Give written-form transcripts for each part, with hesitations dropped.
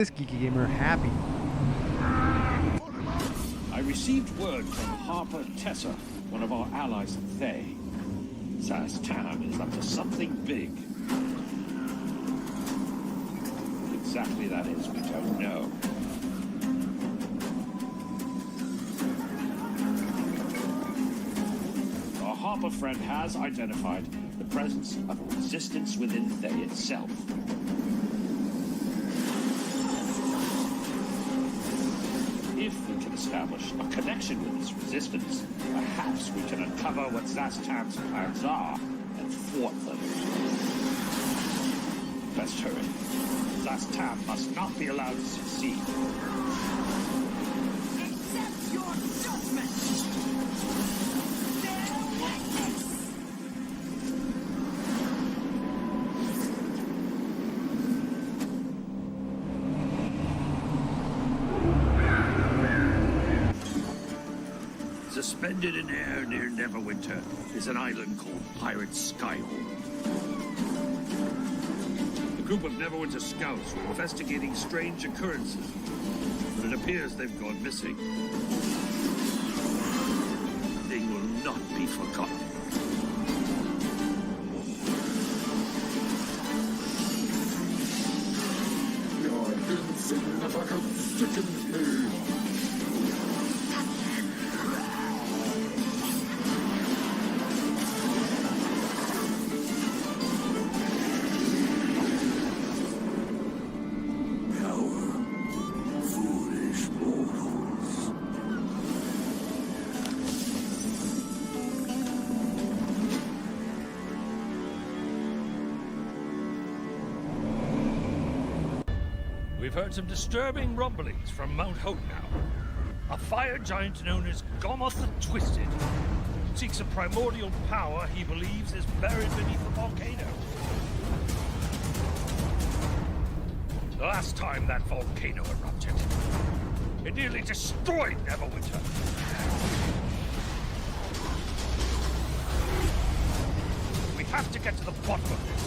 This geeky gamer happy. I received word from Harper Tessa, one of our allies at Thay. Tam is up to something big. What exactly that is, we don't know. Our Harper friend has identified the presence of a resistance within Thay itself. If we can establish a connection with this resistance, perhaps we can uncover what Tam's plans are and thwart them. Best hurry. Tam must not be allowed to succeed. Accept your judgment! Bear witness! Suspended in air near Neverwinter is an island called Pirate Skyhold. A group of Neverwinter scouts were investigating strange occurrences, but it appears they've gone missing. They will not be forgotten. Your insignificant sticking me. We've heard some disturbing rumblings from Mount Hotenau. A fire giant known as Gomoth the Twisted seeks a primordial power he believes is buried beneath the volcano. The last time that volcano erupted, it nearly destroyed Neverwinter. We have to get to the bottom of this.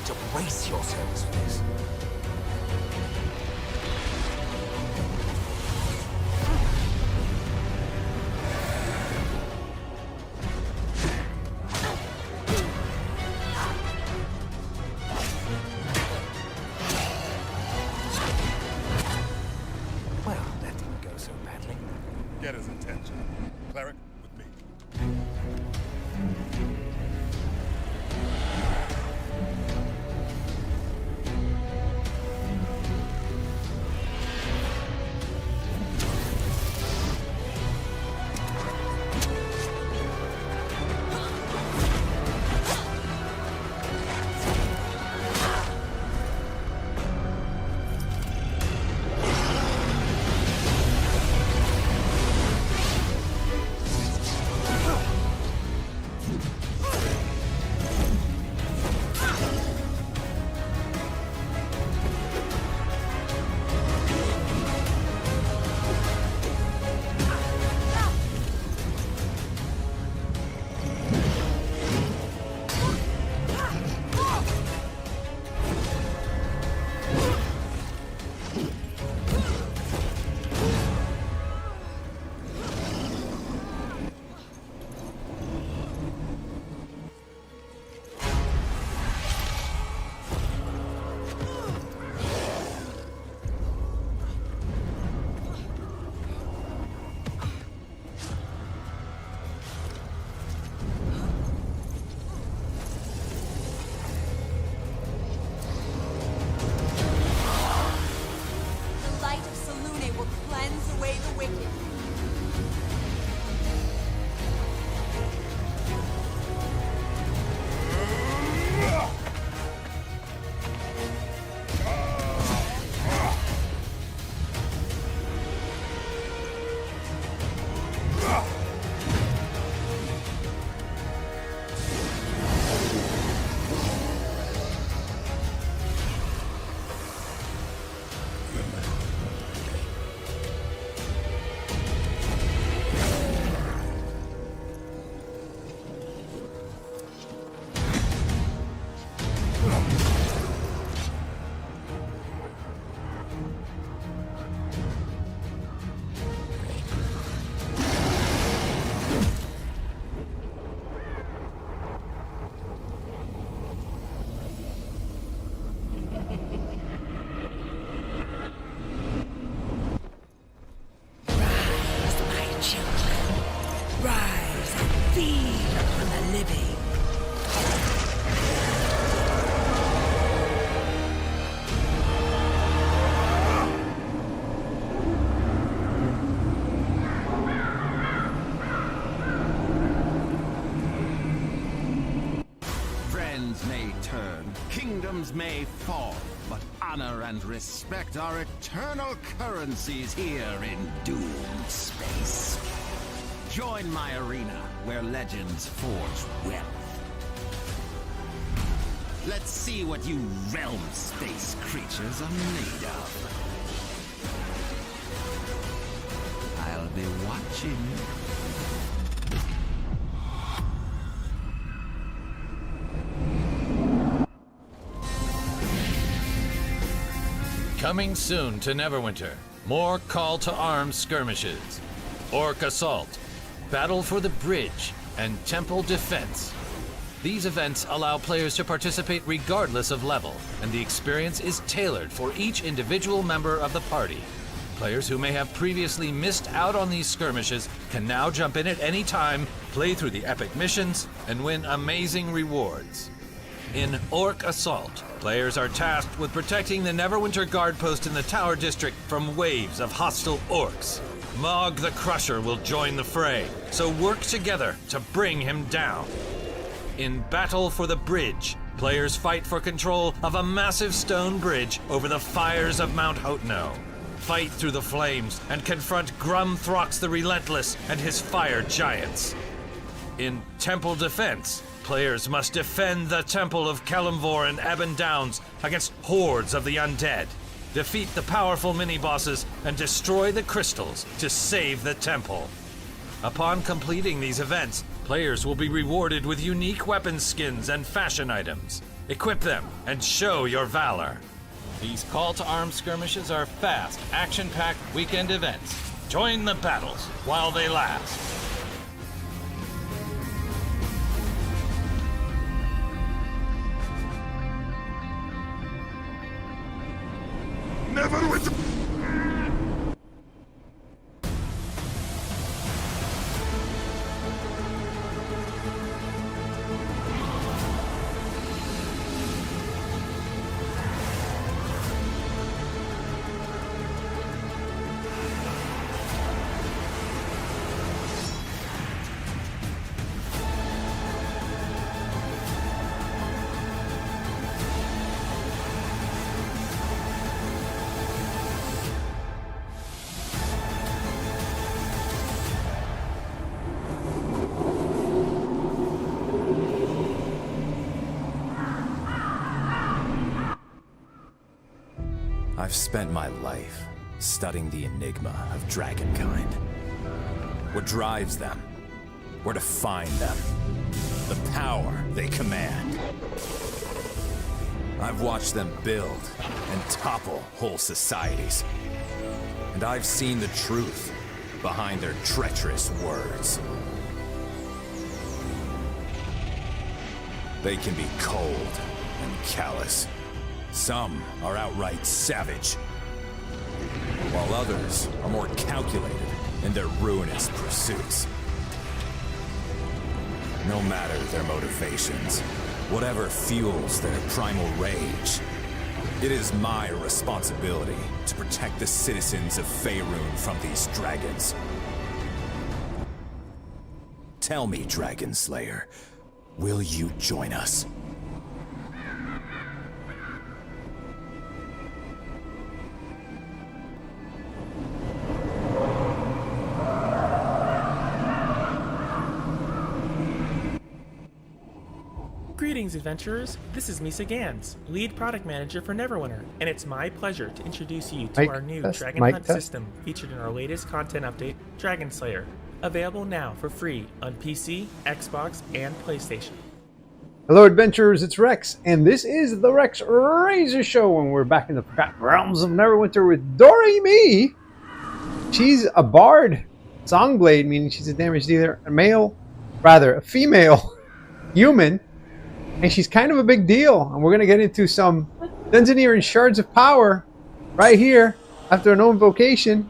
To brace yourselves for this. Well, that didn't go so badly. Get his attention. Cleric, with me. Kingdoms may fall, but honor and respect are eternal currencies here in doomed space. Join my arena where legends forge wealth. Let's see what you realm space creatures are made of. I'll be watching. Coming soon to Neverwinter, more call to arms skirmishes, Orc Assault, Battle for the Bridge, and Temple Defense. These events allow players to participate regardless of level, and the experience is tailored for each individual member of the party. Players who may have previously missed out on these skirmishes can now jump in at any time, play through the epic missions, and win amazing rewards. In Orc Assault, players are tasked with protecting the Neverwinter guard post in the Tower District from waves of hostile orcs. Mog the Crusher will join the fray, so work together to bring him down. In Battle for the Bridge, players fight for control of a massive stone bridge over the fires of Mount Hotno. Fight through the flames and confront Grumthrox the Relentless and his fire giants. In Temple Defense, players must defend the Temple of Kelimvor and Ebon Downs against hordes of the undead. Defeat the powerful mini-bosses and destroy the crystals to save the temple. Upon completing these events, players will be rewarded with unique weapon skins and fashion items. Equip them and show your valor. These call to arms skirmishes are fast, action-packed weekend events. Join the battles while they last. Neverwinter! I've spent my life studying the enigma of dragonkind. What drives them, where to find them, the power they command. I've watched them build and topple whole societies. And I've seen the truth behind their treacherous words. They can be cold and callous. Some are outright savage, while others are more calculated in their ruinous pursuits. No matter their motivations, whatever fuels their primal rage, it is my responsibility to protect the citizens of Faerun from these dragons. Tell me, Dragon Slayer, will you join us? Greetings, adventurers. This is Misa Gans, lead product manager for Neverwinter, and it's my pleasure to introduce you to our new Dragon Hunt system featured in our latest content update, Dragon Slayer, available now for free on PC, Xbox, and PlayStation. Hello, adventurers. It's Rex, and this is the Rex Razor Show, and we're back in the forgotten realms of Neverwinter with Doremi. She's a bard, songblade, meaning she's a damage dealer, a female human. And she's kind of a big deal. And we're going to get into some Dungeoneering Shards of Power right here after an invocation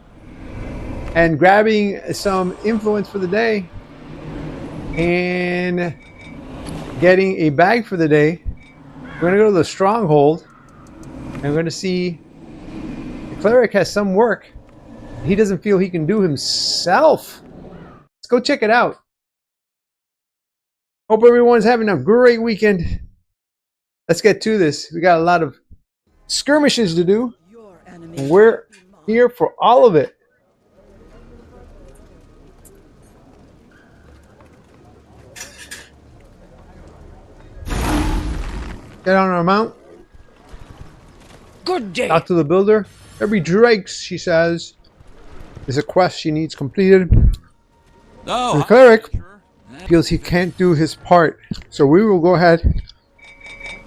and grabbing some influence for the day and getting a bag for the day. We're going to go to the Stronghold and we're going to see the cleric has some work he doesn't feel he can do himself. Let's go check it out. Hope everyone's having a great weekend. let's get to this. We got a lot of skirmishes to do. And we're here for all of it. Get on our mount. Good day. Talk to the builder. Every Drake's, she says, is a quest she needs completed. The cleric feels he can't do his part, so we will go ahead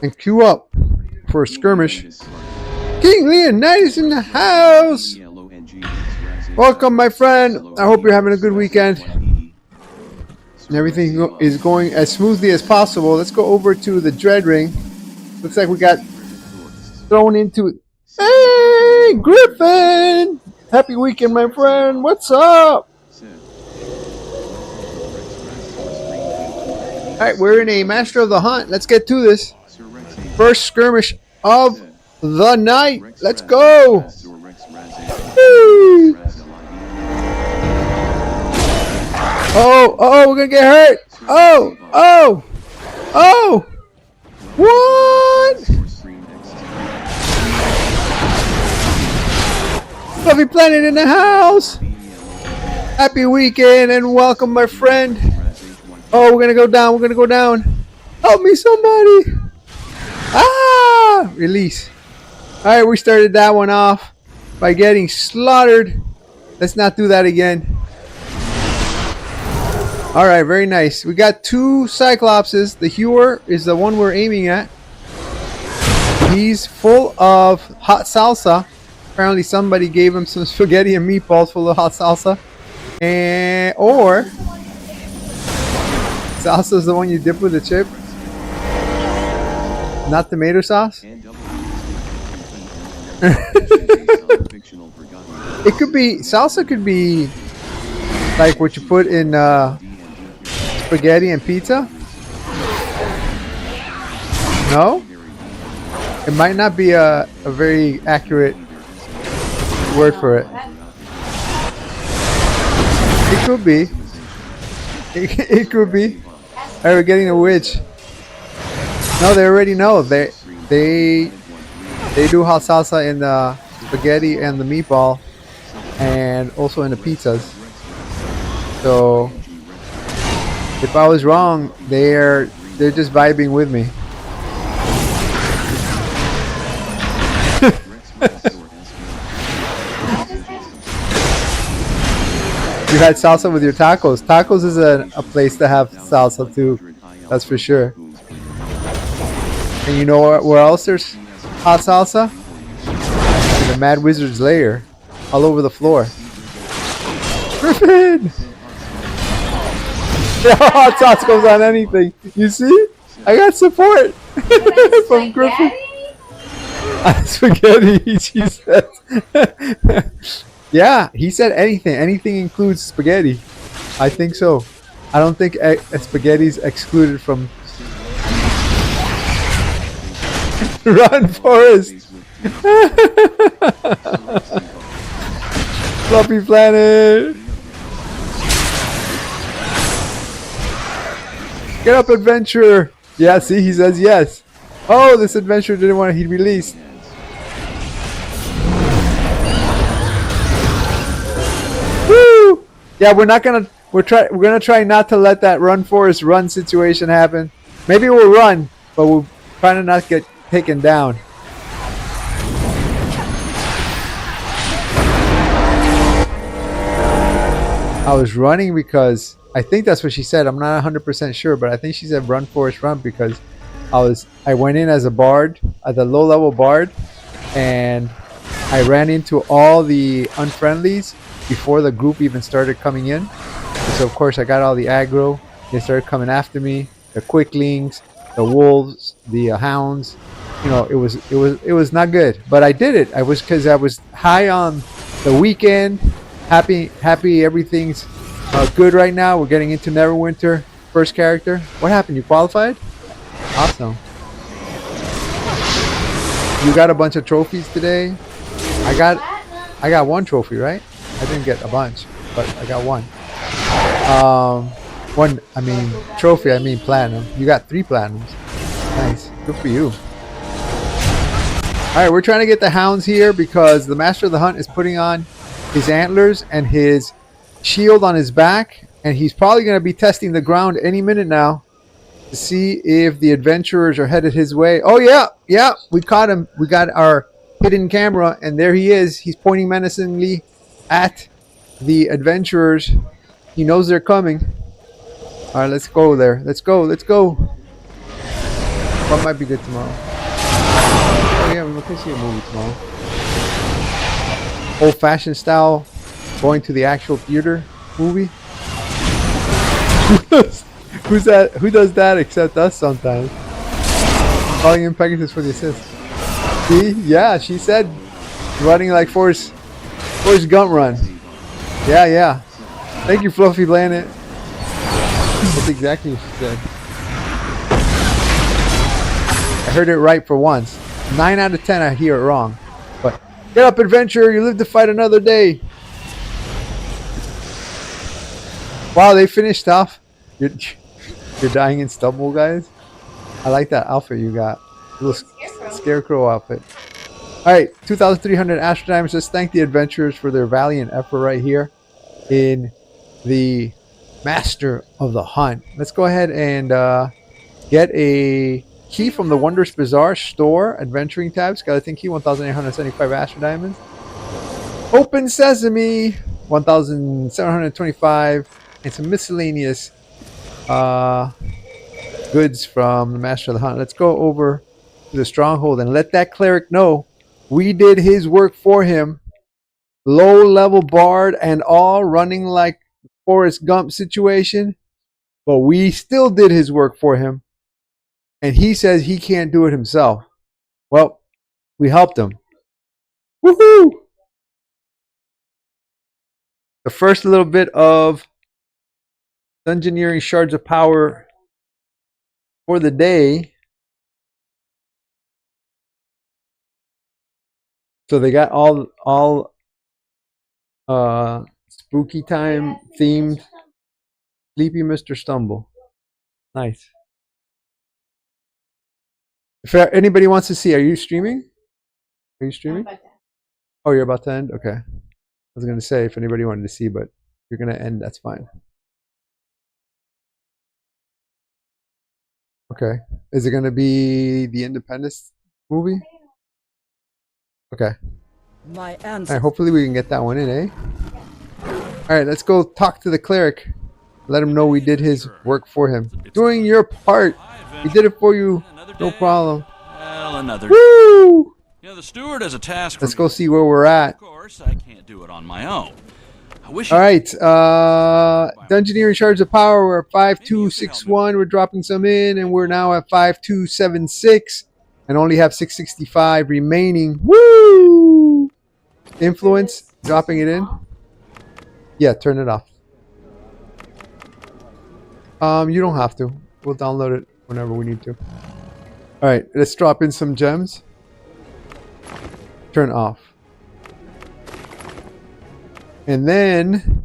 and queue up for a skirmish. King Leonidas in the house! Welcome, my friend. I hope you're having a good weekend. And everything is going as smoothly as possible. Let's go over to the Dread Ring. Looks like we got thrown into it. Hey, Griffin! Happy weekend, my friend. What's up? Alright, we're in a Master of the Hunt. Let's get to this. First skirmish of the night. Let's go! Woo! Oh, we're gonna get hurt! Oh! What? Fluffy Planet in the house! Happy weekend and welcome, my friend. Oh, we're gonna go down. Help me, somebody! Ah! Release. Alright, we started that one off by getting slaughtered. Let's not do that again. Alright, very nice. We got 2 Cyclopses. The Hewer is the one we're aiming at. He's full of hot salsa. Apparently somebody gave him some spaghetti and meatballs full of hot salsa. Or salsa is the one you dip with the chip. Not tomato sauce. It could be salsa. Could be like what you put in spaghetti and pizza. No, it might not be a very accurate word for it. It could be. It could be. Alright, we're getting a witch. No, they already know. They do hot salsa in the spaghetti and the meatball, and also in the pizzas. So if I was wrong, they're just vibing with me. You had salsa with your tacos. Tacos is a place to have salsa too. That's for sure. And you know where else there's hot salsa? In the Mad Wizard's lair. All over the floor. Griffin! Yeah, hot sauce goes on anything. You see? I got support from Griffin. Spaghetti, she said. Yeah, he said anything. Anything includes spaghetti. I think so. I don't think spaghetti's excluded from... Run, Forrest! Fluffy Planet! Get up, adventure! Yeah, see, he says yes. Oh, this adventure didn't want to be released. Woo! Yeah, we're gonna try not to let that run, Forrest, run situation happen. Maybe we'll run, but we'll try to not get taken down. I was running because I think that's what she said. I'm not 100% sure, but I think she said run, Forrest, run, because I went in as a bard, as a low-level bard, and I ran into all the unfriendlies before the group even started coming in. So of course I got all the aggro. They started coming after me. The quicklings, the wolves, the hounds. You know, it was not good, but I did it. Because I was high on the weekend. Happy, everything's good right now. We're getting into Neverwinter, first character. What happened? You qualified? Awesome. You got a bunch of trophies today. I got one trophy, right? I didn't get a bunch, but I got one. Trophy. I mean platinum. You got 3 platinums. Nice. Good for you. Alright, we're trying to get the hounds here because the Master of the Hunt is putting on his antlers and his shield on his back. And he's probably going to be testing the ground any minute now to see if the adventurers are headed his way. Oh, yeah. Yeah, we caught him. We got our hidden camera, and there he is. He's pointing menacingly at the adventurers. He knows they're coming. All right, let's go there. Let's go. Let's go. What might be good tomorrow? Oh, yeah, we can see a movie tomorrow. Old-fashioned style, going to the actual theater movie. Who's that? Who does that except us sometimes? Calling in Pegasus for the assist. See? Yeah, she said running like Forrest Gump run. Yeah, yeah. Thank you, Fluffy Planet. That's exactly what she said. I heard it right for once. 9 out of 10 I hear it wrong. But get up, adventurer. You live to fight another day. Wow, they finished off. You're dying in stubble, guys. I like that outfit you got. Little scarecrow outfit. Alright, 2,300 Astro Diamonds. Let's thank the adventurers for their valiant effort right here in the Master of the Hunt. Let's go ahead and get a key from the Wondrous Bazaar store. Adventuring tab. Skeleton key, 1,875 Astro Diamonds. Open Sesame, 1,725. And some miscellaneous goods from the Master of the Hunt. Let's go over to the stronghold and let that cleric know we did his work for him. Low level bard and all, running like Forrest Gump situation, but we still did his work for him, and he says he can't do it himself. Well, we helped him. Woohoo! The first little bit of Dungeoneering Shards of Power for the day. So they got all spooky time themed. Sleepy Mr. Stumble. Nice. If anybody wants to see, are you streaming? Are you streaming? Oh, you're about to end? Okay. I was going to say if anybody wanted to see, but you're going to end, that's fine. Okay. Is it going to be the Independence movie? Okay. My All right, hopefully we can get that one in, eh? All right, let's go talk to the cleric. Let him know we did his work for him. Doing your part. We did it for you. No problem. Well, another. Woo! You know, the steward has a task. Let's go see where we're at. Of course, I can't do it on my own. I wish. All right, Dungeoneering Shards of Power. We're at 5261. We're dropping some in, and we're now at 5276, and only have 665 remaining. Woo! Influence, dropping it in. Yeah, turn it off. You don't have to. We'll download it whenever we need to. All right, let's drop in some gems. Turn off. And then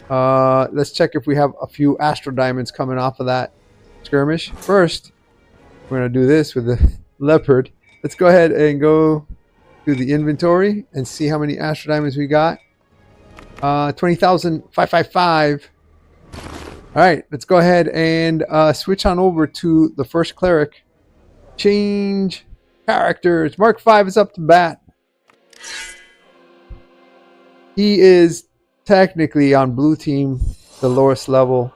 let's check if we have a few Astro Diamonds coming off of that skirmish. First, we're going to do this with the leopard. Let's go ahead and go to the inventory and see how many Astro Diamonds we got. 20,555. All right, let's go ahead and switch on over to the first cleric. Change characters. Mark 5 is up to bat. He is technically on blue team, the lowest level,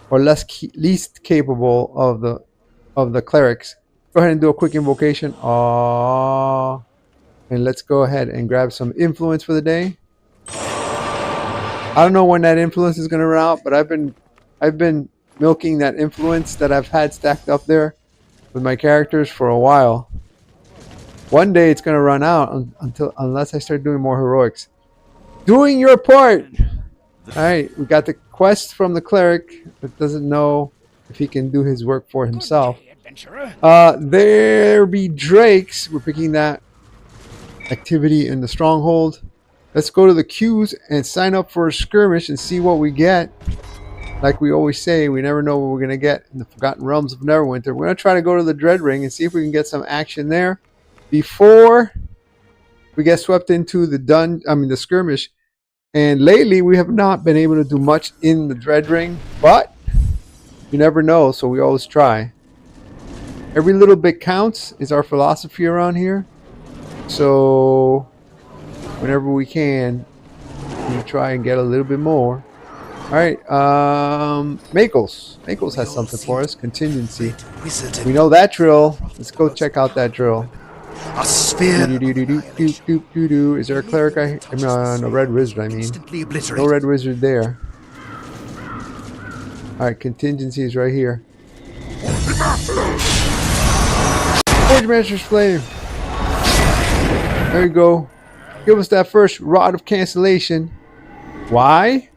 or least capable of the clerics. Go ahead and do a quick invocation. Aww. And let's go ahead and grab some influence for the day. I don't know when that influence is going to run out, but I've been milking that influence that I've had stacked up there with my characters for a while. One day it's going to run out unless I start doing more heroics. Doing your part. All right, we got the quest from the cleric that doesn't know if he can do his work for himself. There be drakes. We're picking that activity in the stronghold. Let's go to the queues and sign up for a skirmish and see what we get. Like we always say, we never know what we're going to get in the Forgotten Realms of Neverwinter. We're going to try to go to the Dread Ring and see if we can get some action there. before we get swept into the skirmish. And lately, we have not been able to do much in the Dread Ring, but you never know, so we always try. Every little bit counts is our philosophy around here. So whenever we can, we try and get a little bit more. Alright, Makos. Makos has something for us. Contingency. We know that drill. Let's go check out that drill. A sphere. Is there a cleric? No, red wizard, I mean. No red wizard there. Alright, contingency is right here. Forge Master's Flame. There you go. Give us that first Rod of Cancellation. Why?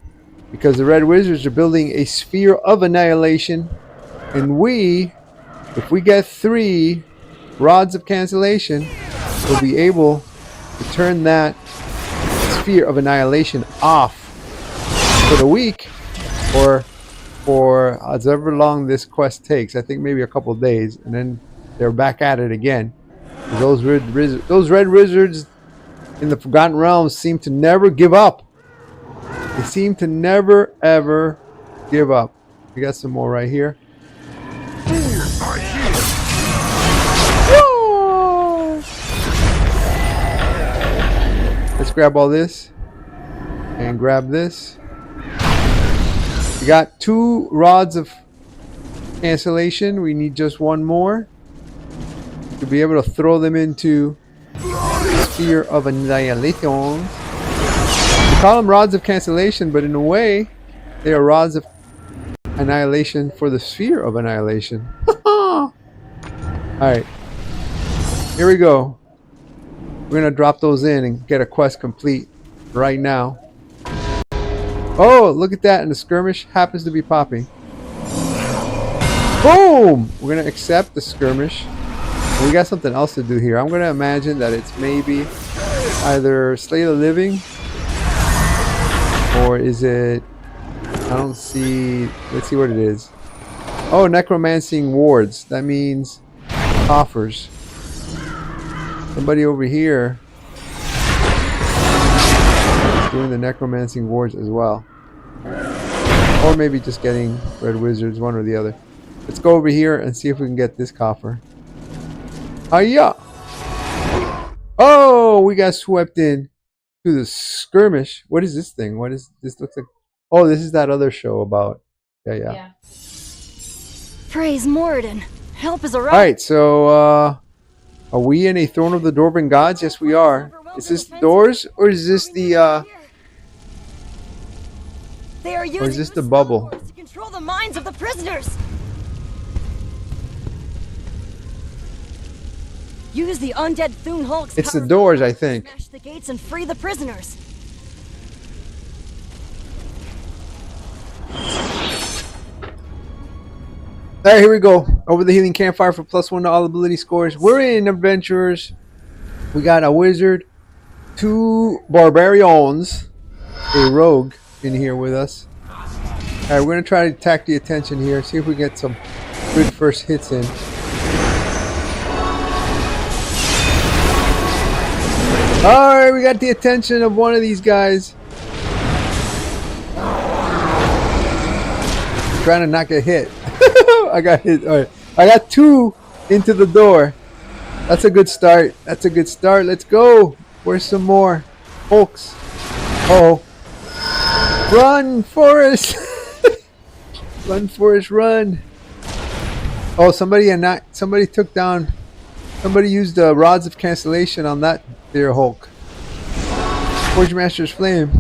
Because the red wizards are building a sphere of annihilation. And if we get 3 rods of cancellation, we'll be able to turn that sphere of annihilation off for the week, or for however long this quest takes. I think maybe a couple of days, and then they're back at it again. Those red wizards in the Forgotten Realms seem to never give up. They seem to never ever give up. We got some more right here. Let's grab all this and grab this. We got 2 rods of cancellation. We need just 1 more to be able to throw them into the sphere of annihilation. We call them rods of cancellation, but in a way, they are rods of annihilation for the sphere of annihilation. Alright, here we go. We're gonna drop those in and get a quest complete right now. Oh, look at that, and the skirmish happens to be popping. Boom! We're gonna accept the skirmish. And we got something else to do here. I'm gonna imagine that it's maybe either Slay the Living, or is it, I don't see, let's see what it is. Oh, necromancing wards. That means coffers. Somebody over here is doing the necromancing wards as well. Or maybe just getting red wizards, one or the other. Let's go over here and see if we can get this coffer. Hiya! Oh, we got swept in to the skirmish. What is this thing? What is this? Looks like, oh, this is that other show about. Yeah. Praise Moradin. Help is around. Alright, so are we in a Throne of the Dwarven Gods? Yes, we are. Is this the doors, or is this the They are using or is this the bubble? to control the minds of the prisoners. Use the undead Thune Hulk's It's the power doors, to I think. smash the gates and free the prisoners. Alright, here we go. Over the healing campfire for +1 to all ability scores. We're in adventurers. We got a wizard, 2 barbarians, a rogue in here with us. Alright, we're gonna try to attack the attention here. See if we get some good first hits in. Alright, we got the attention of one of these guys. I'm trying to not get hit. I got hit. Alright. I got 2 into the door. That's a good start. That's a good start. Let's go. Where's some more? Folks. Uh-oh. Run, Forrest! Run, Forrest, run. Oh, somebody took down. Somebody used the rods of cancellation on that there Hulk. Forge Master's Flame.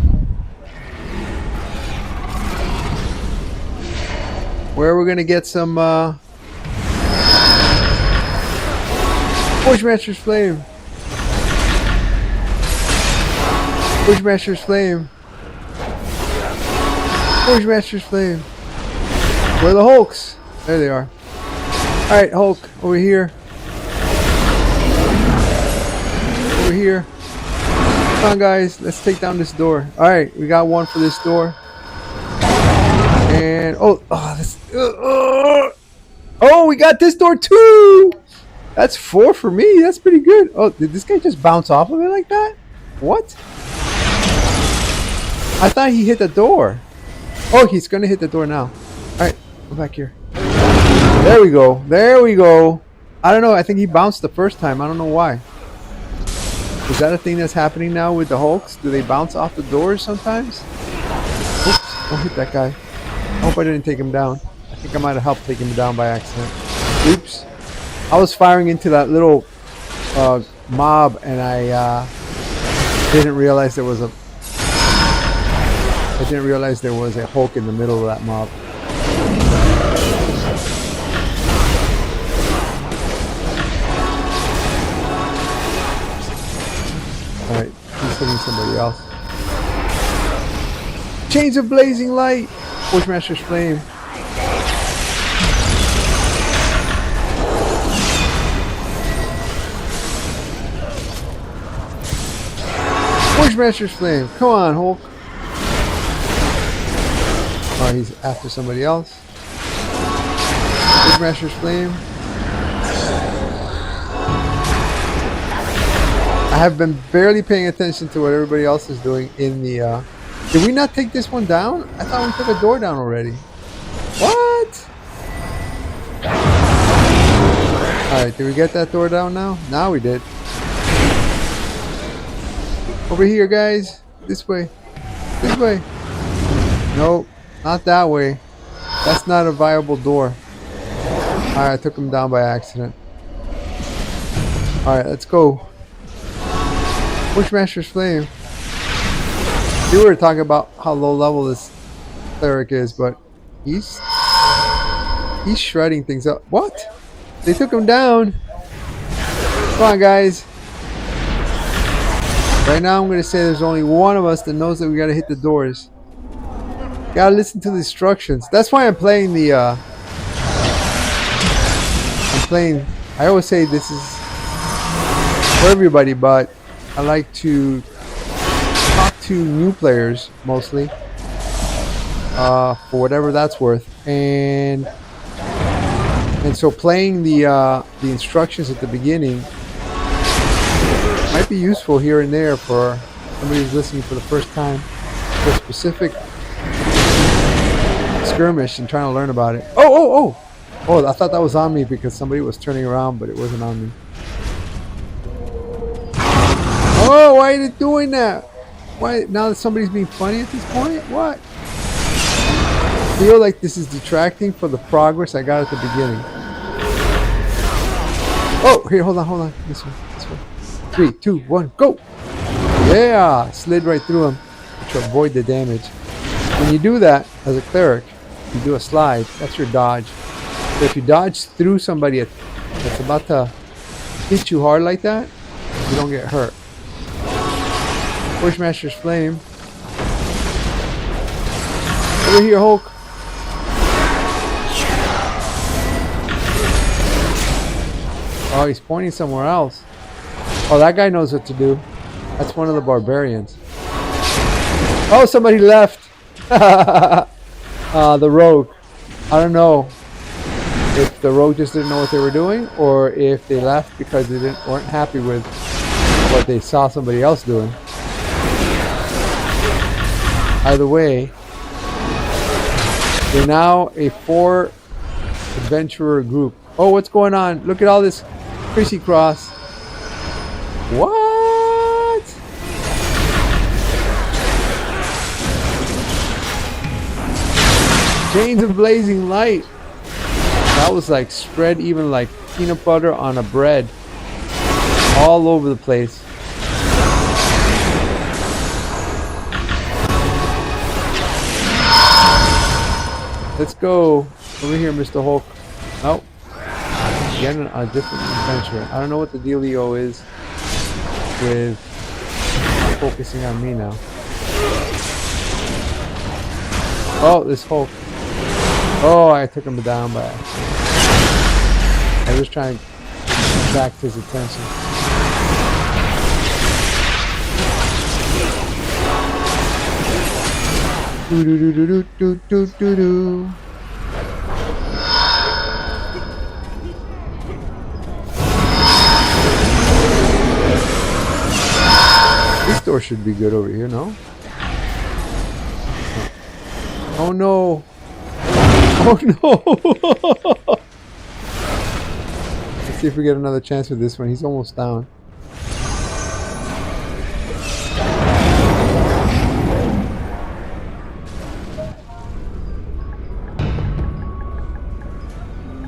Where we're gonna get some Forge Master's Flame. Forge Master's Flame. Forge Master's Flame. Where are the Hulks? There they are. Alright, Hulk, over here. Over here. Come on, guys. Let's take down this door. Alright, we got one for this door. And, oh, we got this door too! That's 4 for me. That's pretty good. Oh, did this guy just bounce off of it like that? What? I thought he hit the door. Oh, he's going to hit the door now. All right, go back here. There we go. There we go. I don't know. I think he bounced the first time. I don't know why. Is that a thing that's happening now with the Hulks? Do they bounce off the doors sometimes? Oops, don't hit that guy. I hope I didn't take him down. I think I might have helped take him down by accident. Oops. I was firing into that little mob, and I didn't realize there was a Hulk in the middle of that mob. Alright, he's hitting somebody else. Chains of blazing light! Forgemaster's flame. Forgemaster's flame. Come on, Hulk. Oh, he's after somebody else. Forgemaster's flame. I have been barely paying attention to what everybody else is doing in the... Did we not take this one down? I thought we took a door down already. What? Alright, did we get that door down now? Now we did. Over here, guys. This way. This way. Nope, not that way. That's not a viable door. Alright, I took him down by accident. Alright, let's go. Bushmaster's flame. We were talking about how low level this cleric is, but he's shredding things up. What? They took him down. Come on, guys. Right now, I'm going to say there's only one of us that knows that we got to hit the doors. Gotta listen to the instructions. That's why I'm playing the. I always say this is for everybody, but I like to talk to new players mostly, for whatever that's worth, and so playing the instructions at the beginning might be useful here and there for somebody who's listening for the first time for a specific skirmish and trying to learn about it. Oh! I thought that was on me because somebody was turning around, but it wasn't on me. Oh, why are you doing that? Why now that somebody's being funny at this point? What? I feel like this is detracting from the progress I got at the beginning. Oh, here, hold on. This way. 3, 2, 1, go! Yeah, slid right through him to avoid the damage. When you do that as a cleric, you do a slide. That's your dodge. So if you dodge through somebody that's about to hit you hard like that, you don't get hurt. Bushmaster's flame. Over here, Hulk. Oh, he's pointing somewhere else. Oh, that guy knows what to do. That's one of the barbarians. Oh, somebody left. The rogue. I don't know if the rogue just didn't know what they were doing, or if they left because they weren't happy with what they saw somebody else doing. Either way, they're now a 4 adventurer group. Oh, what's going on? Look at all this Chrissy cross. What? Chains of blazing light. That was like spread even like peanut butter on a bread. All over the place. Let's go over here, Mr. Hulk. Nope. Again, a different adventure. I don't know what the dealio is with focusing on me now. Oh, this Hulk. Oh, I took him down by accident. I was trying to attract his attention. Do do do do do do do do. door should be good over here, no? Oh no! Oh no! Let's see if we get another chance with this one. He's almost down.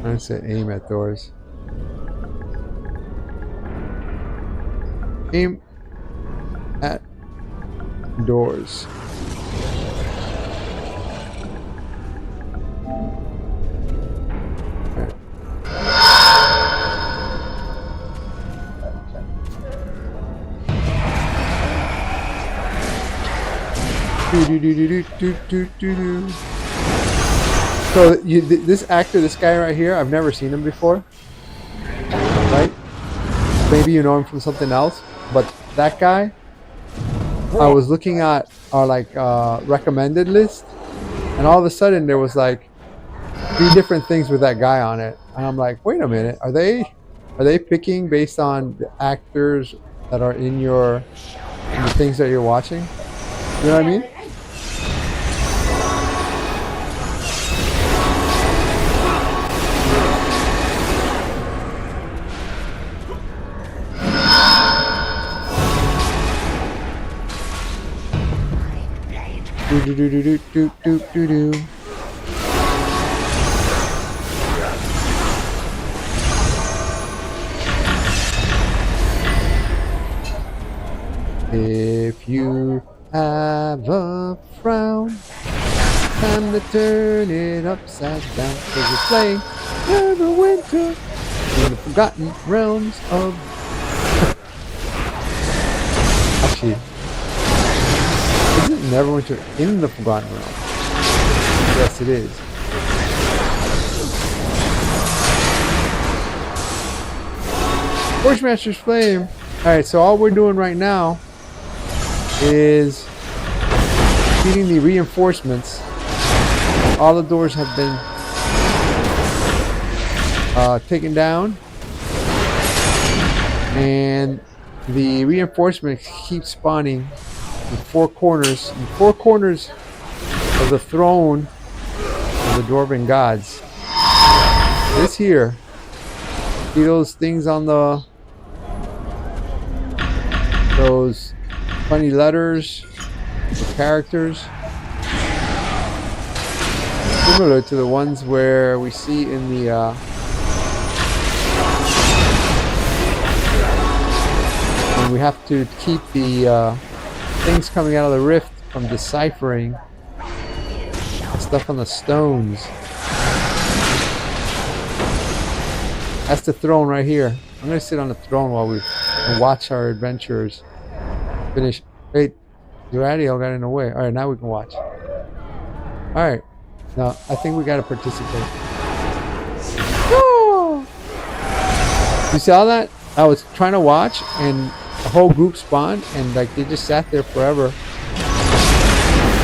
I said aim at doors. Aim at doors. Right. So this actor, this guy right here, I've never seen him before, right? Maybe you know him from something else, but that guy, I was looking at our recommended list, and all of a sudden there was like 3 different things with that guy on it, and I'm like, wait a minute, are they picking based on the actors that are in the things that you're watching? You know what I mean? Do do do do do do do do. If you have a frown, time to turn it upside down, 'cause you're playing Neverwinter in the forgotten realms of. Actually, isn't Neverwinter in the Forgotten Realm? Yes, it is. Forgemaster's Flame. Alright, so all we're doing right now is feeding the reinforcements. All the doors have been taken down. And the reinforcements keep spawning in 4 corners. In 4 corners of the throne of the Dwarven gods. This here. See those things on those funny letters, the characters? Similar to the ones where we see in the and we have to keep the things coming out of the rift from deciphering the stuff on the stones. That's the throne right here. I'm gonna sit on the throne while we watch our adventurers finish. Wait, Duradiel got in the way. Alright, now we can watch. Alright. Now I think we gotta participate. Oh! You saw that? I was trying to watch and the whole group spawned and like they just sat there forever.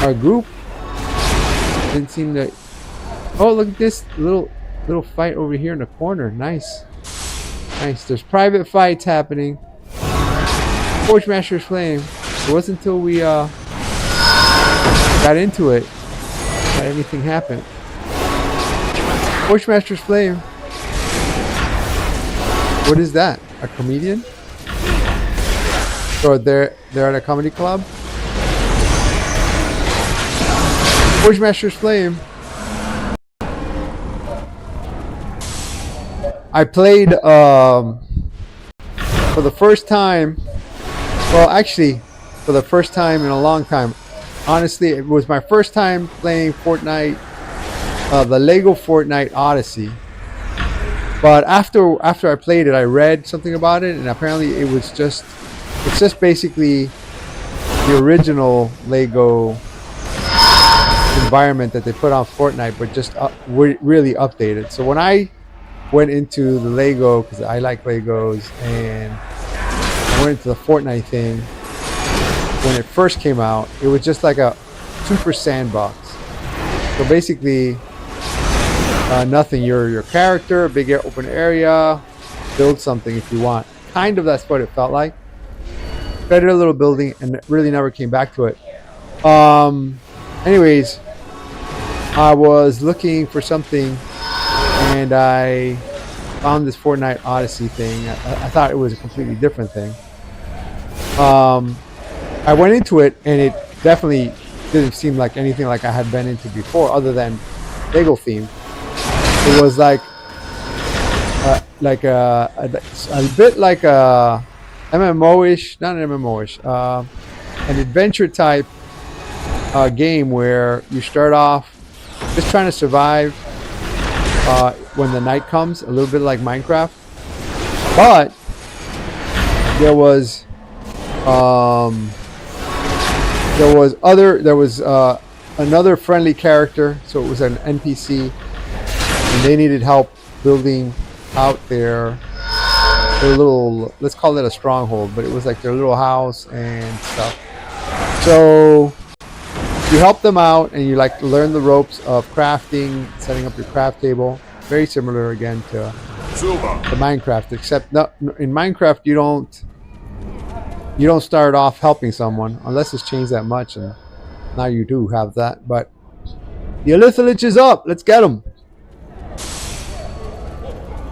Our group didn't seem to. Oh, look at this little fight over here in the corner. Nice. There's private fights happening. Forgemaster's Flame. It wasn't until we got into it that anything happened. Forgemaster's Flame. What is that? A comedian? So they're at a comedy club? Forgemaster's Flame. I played for the first time. Well, actually, for the first time in a long time. Honestly, it was my first time playing Fortnite, the Lego Fortnite Odyssey. But after I played it, I read something about it, and apparently it's just basically the original Lego environment that they put on Fortnite, but just really updated. So when I went into the Lego, because I like Legos, and I went into the Fortnite thing, when it first came out, it was just like a super sandbox. So basically, nothing. You're your character, a big open area, build something if you want. Kind of that's what it felt like. created a little building, and really never came back to it. Anyways, I was looking for something, and I found this Fortnite Odyssey thing. I thought it was a completely different thing. I went into it, and it definitely didn't seem like anything like I had been into before, other than Lego themed. It was like a bit like a MMO-ish, not an MMO-ish, an adventure type game where you start off just trying to survive when the night comes, a little bit like Minecraft. But there was another friendly character, so it was an NPC, and they needed help building out their little, let's call it a stronghold, but it was like their little house and stuff. So you help them out, and you like learn the ropes of crafting, setting up your craft table. Very similar again to Minecraft, except in Minecraft you don't start off helping someone unless it's changed that much, and now you do have that. But the Elithalich is up. Let's get him.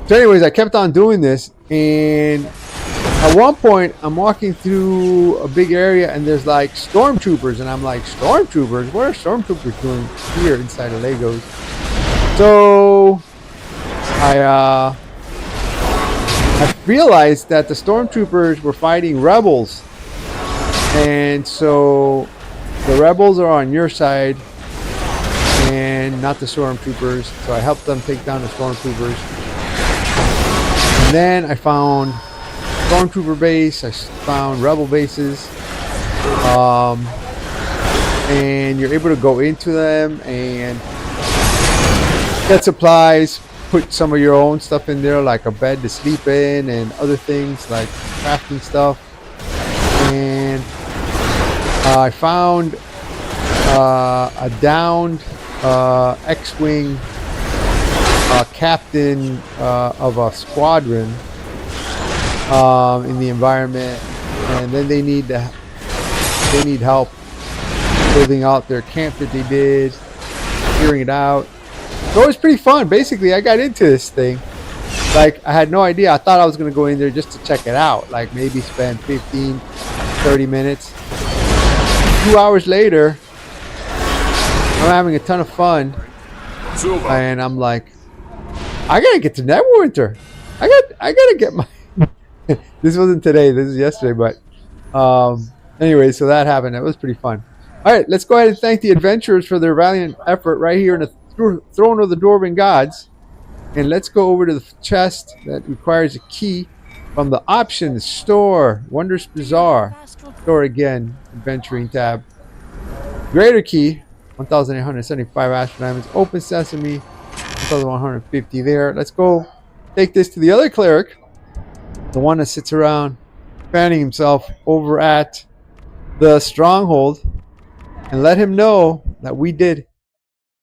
So anyways, I kept on doing this, and at one point I'm walking through a big area, and there's like stormtroopers, and I'm like, stormtroopers? What are stormtroopers doing here inside of Legos? So I realized that the stormtroopers were fighting rebels, and so the rebels are on your side and not the stormtroopers. So I helped them take down the stormtroopers, and then I found stormtrooper base, I found rebel bases, and you're able to go into them and get supplies, put some of your own stuff in there, like a bed to sleep in and other things like crafting stuff. And I found a downed X-Wing captain of a squadron in the environment, and then they need help building out their camp that they did, clearing it out. So it was pretty fun. Basically, I got into this thing. Like, I had no idea. I thought I was going to go in there just to check it out. Like, maybe spend 15, 30 minutes. 2 hours later, I'm having a ton of fun. And I'm like, I got to get to Neverwinter. I got to get my... This wasn't today. This is yesterday. But anyway, so that happened. It was pretty fun. All right, let's go ahead and thank the adventurers for their valiant effort right here in the Throne of the Dwarven Gods, and let's go over to the chest that requires a key from the options store. Wondrous Bazaar store again, adventuring tab. Greater key 1,875 Astral Diamonds. Open Sesame 1,150 there. Let's go take this to the other cleric, the one that sits around fanning himself over at the stronghold, and let him know that we did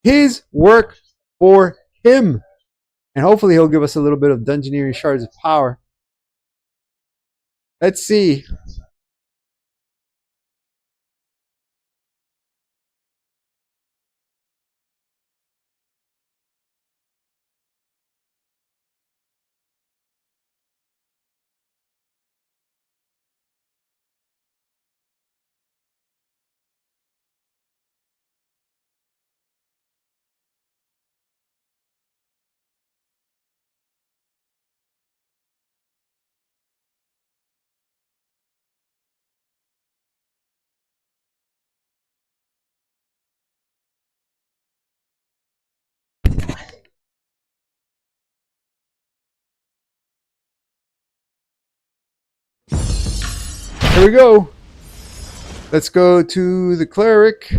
his work for him. And hopefully he'll give us a little bit of Dungeoneering Shards of Power. Let's see. Here we go. Let's go to the cleric.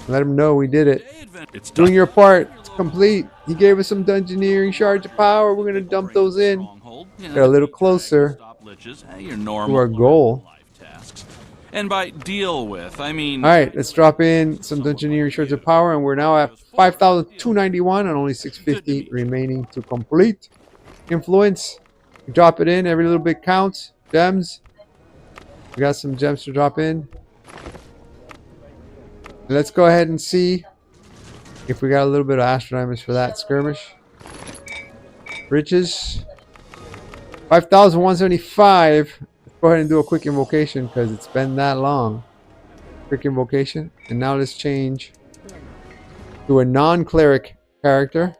Let him know we did it. It's Doing your part. It's complete. He gave us some Dungeoneering Shards of Power. We're going to dump those in. Get a little closer to our goal. And by deal with, I mean... Alright, let's drop in some Dungeoneering Shards of Power, and we're now at 5,291 and only 650 remaining to complete. Influence. We drop it in. Every little bit counts. Gems. We got some gems to drop in. Let's go ahead and see if we got a little bit of astronomers for that skirmish. Riches. 5,175. Let's go ahead and do a quick invocation because it's been that long. Quick invocation. And now let's change to a non-cleric character.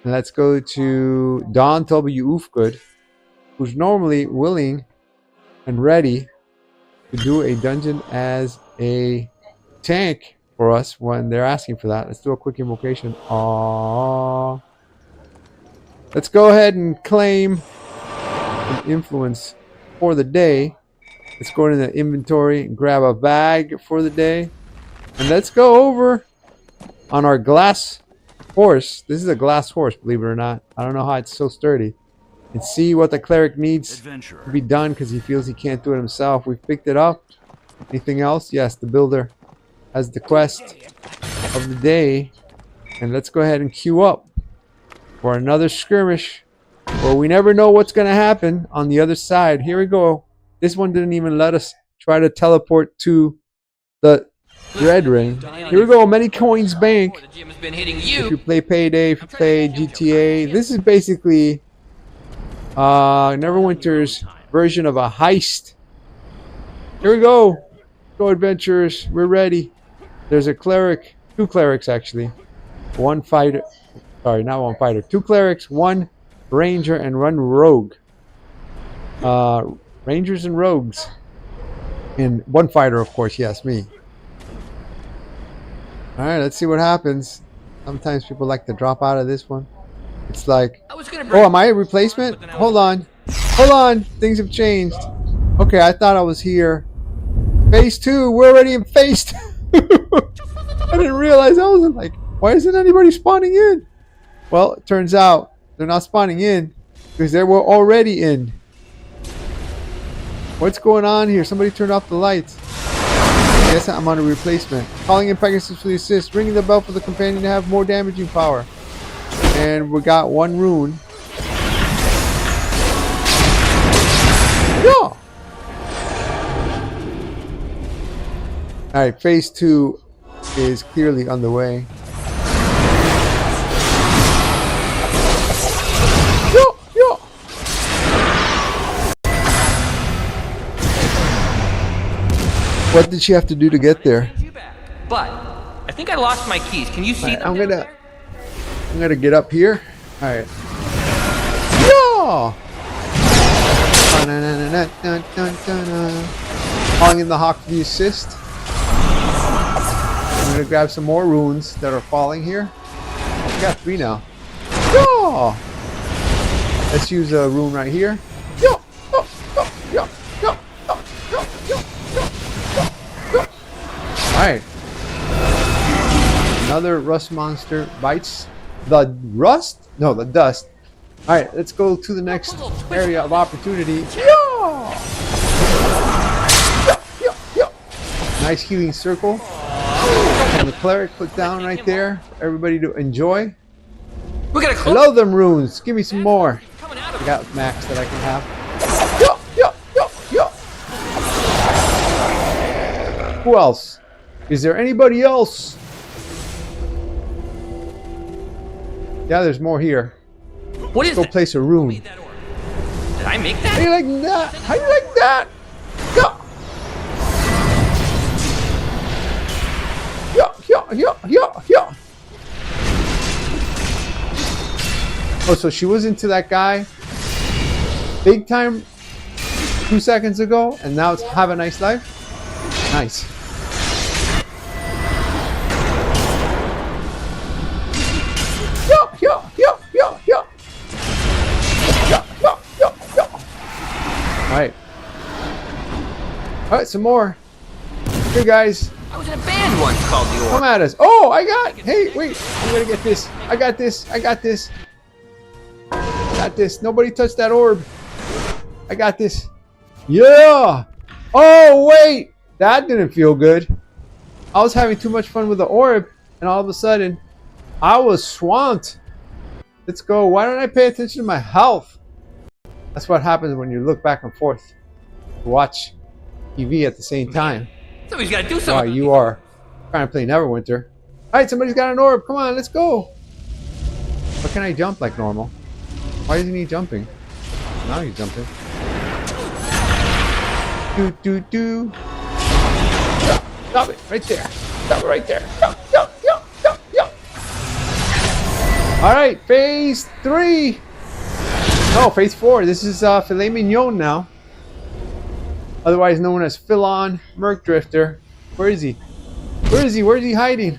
And let's go to Don W. Oofgood, who's normally willing and ready to do a dungeon as a tank for us when they're asking for that. Let's do a quick invocation. Aww. Let's go ahead and claim an influence for the day. Let's go into the inventory and grab a bag for the day. And let's go over on our glass horse. This is a glass horse, believe it or not. I don't know how it's so sturdy. And see what the cleric needs to be done because he feels he can't do it himself. We've picked it up. Anything else? Yes, the builder has the quest of the day. And let's go ahead and queue up for another skirmish where we never know what's going to happen on the other side. Here we go. This one didn't even let us try to teleport to the Red Ring. Here we go. Many coins bank. If you play Payday, if you play GTA, this is basically Neverwinter's version of a heist. Here we go. Go adventurers. We're ready. There's a cleric. 2 clerics actually. 1 fighter. Sorry, not 1 fighter. 2 clerics, 1 ranger, and 1 rogue. Rangers and rogues. And 1 fighter, of course. Yes, me. Alright, let's see what happens. Sometimes people like to drop out of this one. It's like, oh, am I a replacement? Hold on. Hold on. Things have changed. Okay, I thought I was here. Phase 2. We're already in phase 2. I didn't realize I wasn't like, why isn't anybody spawning in? Well, it turns out they're not spawning in because they were already in. What's going on here? Somebody turned off the lights. Yes, I'm on a replacement. Calling in Pegasus for the assist. Ringing the bell for the companion to have more damaging power. And we got 1 rune. Yeah. Alright, phase 2 is clearly underway. What did she have to do to get there? But I think I lost my keys. Can you see them? I'm gonna get up here. All right. Yeah. Calling in the hawk for the assist. I'm gonna grab some more runes that are falling here. I got 3 now. Yeah. Let's use a rune right here. Alright. Another rust monster bites the rust? No, the dust. Alright, let's go to the next area of opportunity. Nice healing circle. And the cleric put down right there for everybody to enjoy. I love them runes. Give me some more. I got max that I can have. Who else? Is there anybody else? Yeah, there's more here. What is Go place a rune. Did I make that? How do you like that? How do you like that? Yeah. Oh, so she was into that guy big time 2 seconds ago, and now it's have a nice life? Nice. Alright, some more. Here, guys. I was in a band once called the Orc. Come at us. Oh, I got. Hey, wait. I'm gonna get this. I got this. I got this. Got this. Nobody touch that orb. I got this. Yeah. Oh, wait. That didn't feel good. I was having too much fun with the orb, and all of a sudden, I was swamped. Let's go. Why don't I pay attention to my health? That's what happens when you look back and forth. Watch TV at the same time. Somebody's got to do something. While you are trying to play Neverwinter. Alright, somebody's got an orb. Come on, let's go. Why can't I jump like normal? Why isn't he jumping? Now he's jumping. Do. Stop it right there. Stop it right there. Yo. Alright, phase 3. No, phase 4. This is Filet Mignon now. Otherwise known as Philon Merc Drifter. Where is he? Where is he? Where is he hiding?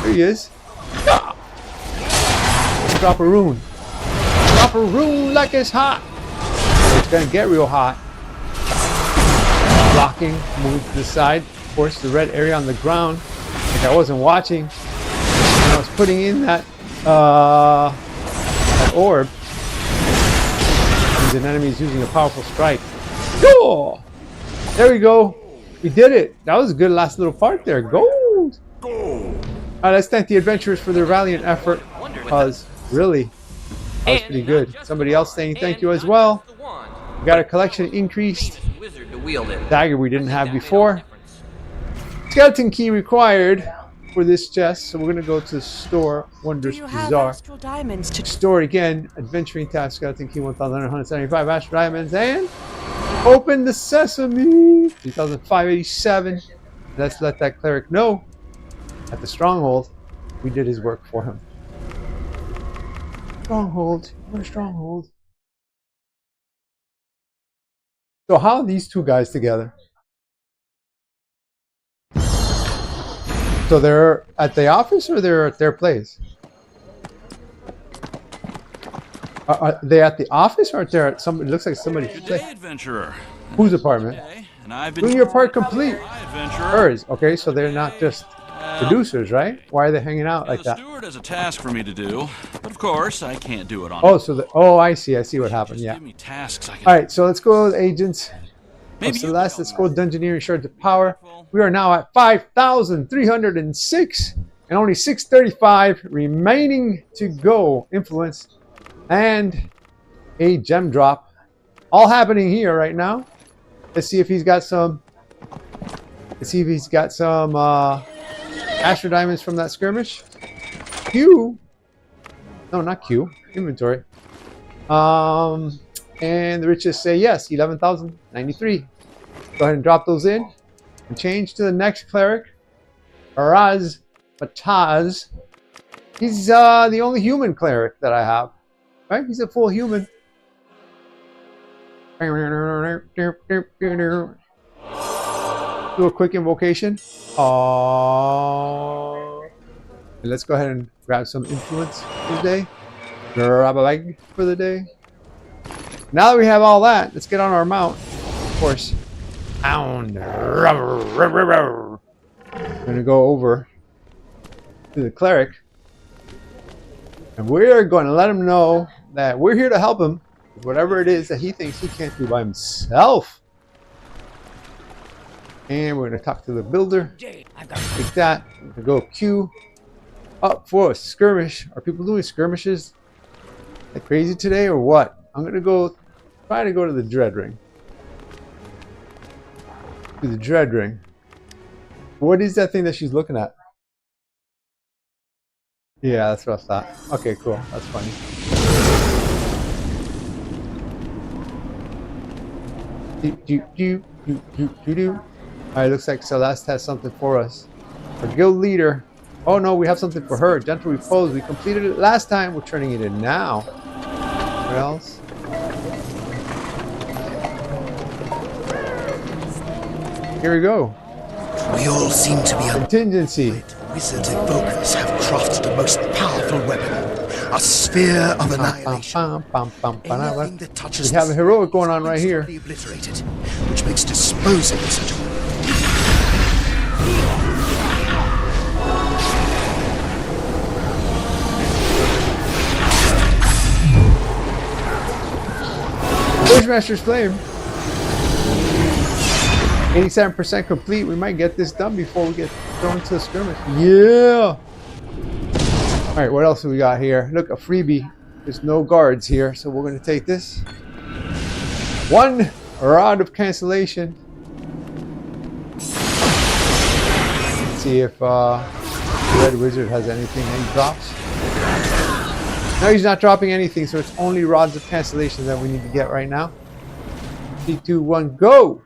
There he is. Ah! Drop a rune. Drop a rune like it's hot. It's gonna get real hot. Blocking, move to the side. Of course, the red area on the ground. Like I wasn't watching. When I was putting in that orb. And an enemy is using a powerful strike. Cool. There we go. We did it. That was a good last little part there. Gold. Alright, let's thank the adventurers for their valiant effort. Because really, that was pretty good. Somebody else saying thank you as well. We got a collection increased. Dagger we didn't have before. Skeleton key required for this chest. So we're going to go to the store. Wondrous Bazaar. Store again. Adventuring task. Skeleton key 1,175 astral diamonds. And open the sesame. 3,587. Let's let that cleric know at the stronghold we did his work for him. Stronghold. What a stronghold. So how are these two guys together? So they're at the office or they're at their place? Are they at the office or are they at some? It looks like somebody's place. Adventurer. Whose apartment? And I've been Doing your part complete. Adventurer. Hers. Okay, so they're not just producers, right? Why are they hanging out like that? The steward has a task for me to do, but of course I can't do it on. Oh, so I see what happened. Yeah. Give me tasks I can. All right, so let's go with agents. Maybe Celeste, let's go Dungeoneering Shards of Power. We are now at 5,306 and only 635 remaining to go. Influence and a gem drop. All happening here right now. Let's see if he's got some. Let's see if he's got some Astral Diamonds from that skirmish. Q. No, not Q. Inventory. And the riches say yes, 11,093. Go ahead and drop those in. And change to the next cleric. Raz Bataz. He's the only human cleric that I have. Right? He's a full human. Do a quick invocation. Let's go ahead and grab some influence for the day. Grab a leg for the day. Now that we have all that, let's get on our mount. Of course. Hound. We're gonna go over to the cleric. And we're going to let him know that we're here to help him with whatever it is that he thinks he can't do by himself. And we're going to talk to the builder. Take that. We're going to go queue up for a skirmish. Are people doing skirmishes like crazy today or what? I'm going to try to go to the Dread Ring. To the Dread Ring. What is that thing that she's looking at? Yeah, that's what I thought. Okay, cool. That's funny. Alright, looks like Celeste has something for us. Our guild leader. Oh no, we have something for her. Gentle Repose. We completed it last time. We're turning it in now. What else? Here we go. We all seem to be contingency. Wizard invokers have crafted a most powerful weapon, a sphere of annihilation. Anything that touches we have a heroic going on right here. Obliterated, which makes disposing of such a Bushmaster's Flame. 87% complete. We might get this done before we get thrown to the skirmish. Yeah! Alright, what else do we got here? Look, a freebie. There's no guards here, so we're going to take this. 1 Rod of Cancellation. see if the Red Wizard has anything that he drops. No, he's not dropping anything, so it's only Rods of Cancellation that we need to get right now. 3, 2, 1, go!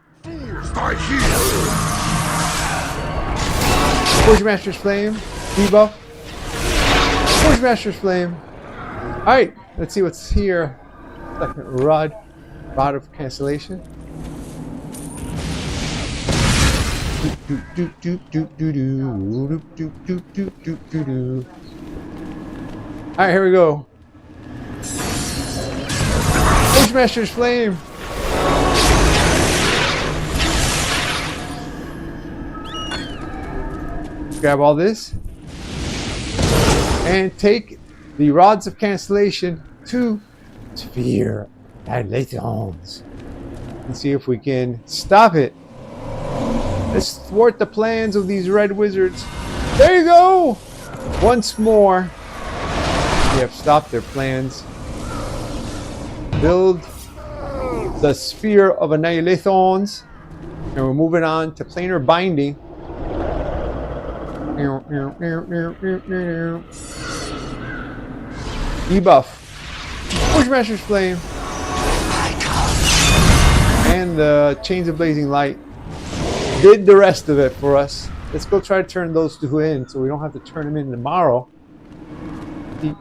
Forge-Master's Flame, debuff. Forge-Master's Flame. Alright, let's see what's here. Second Rod of Cancellation. Alright, here we go. Forge-Master's Flame. Grab all this and take the Rods of Cancellation to Sphere Dilations and see if we can stop it. Let's thwart the plans of these Red Wizards. There you go! Once more, we have stopped their plans. Build the Sphere of Annihilations, and we're moving on to Planar Binding. Debuff. Forge-Master's Flame. And the Chains of Blazing Light did the rest of it for us. Let's go try to turn those two in so we don't have to turn them in tomorrow. Right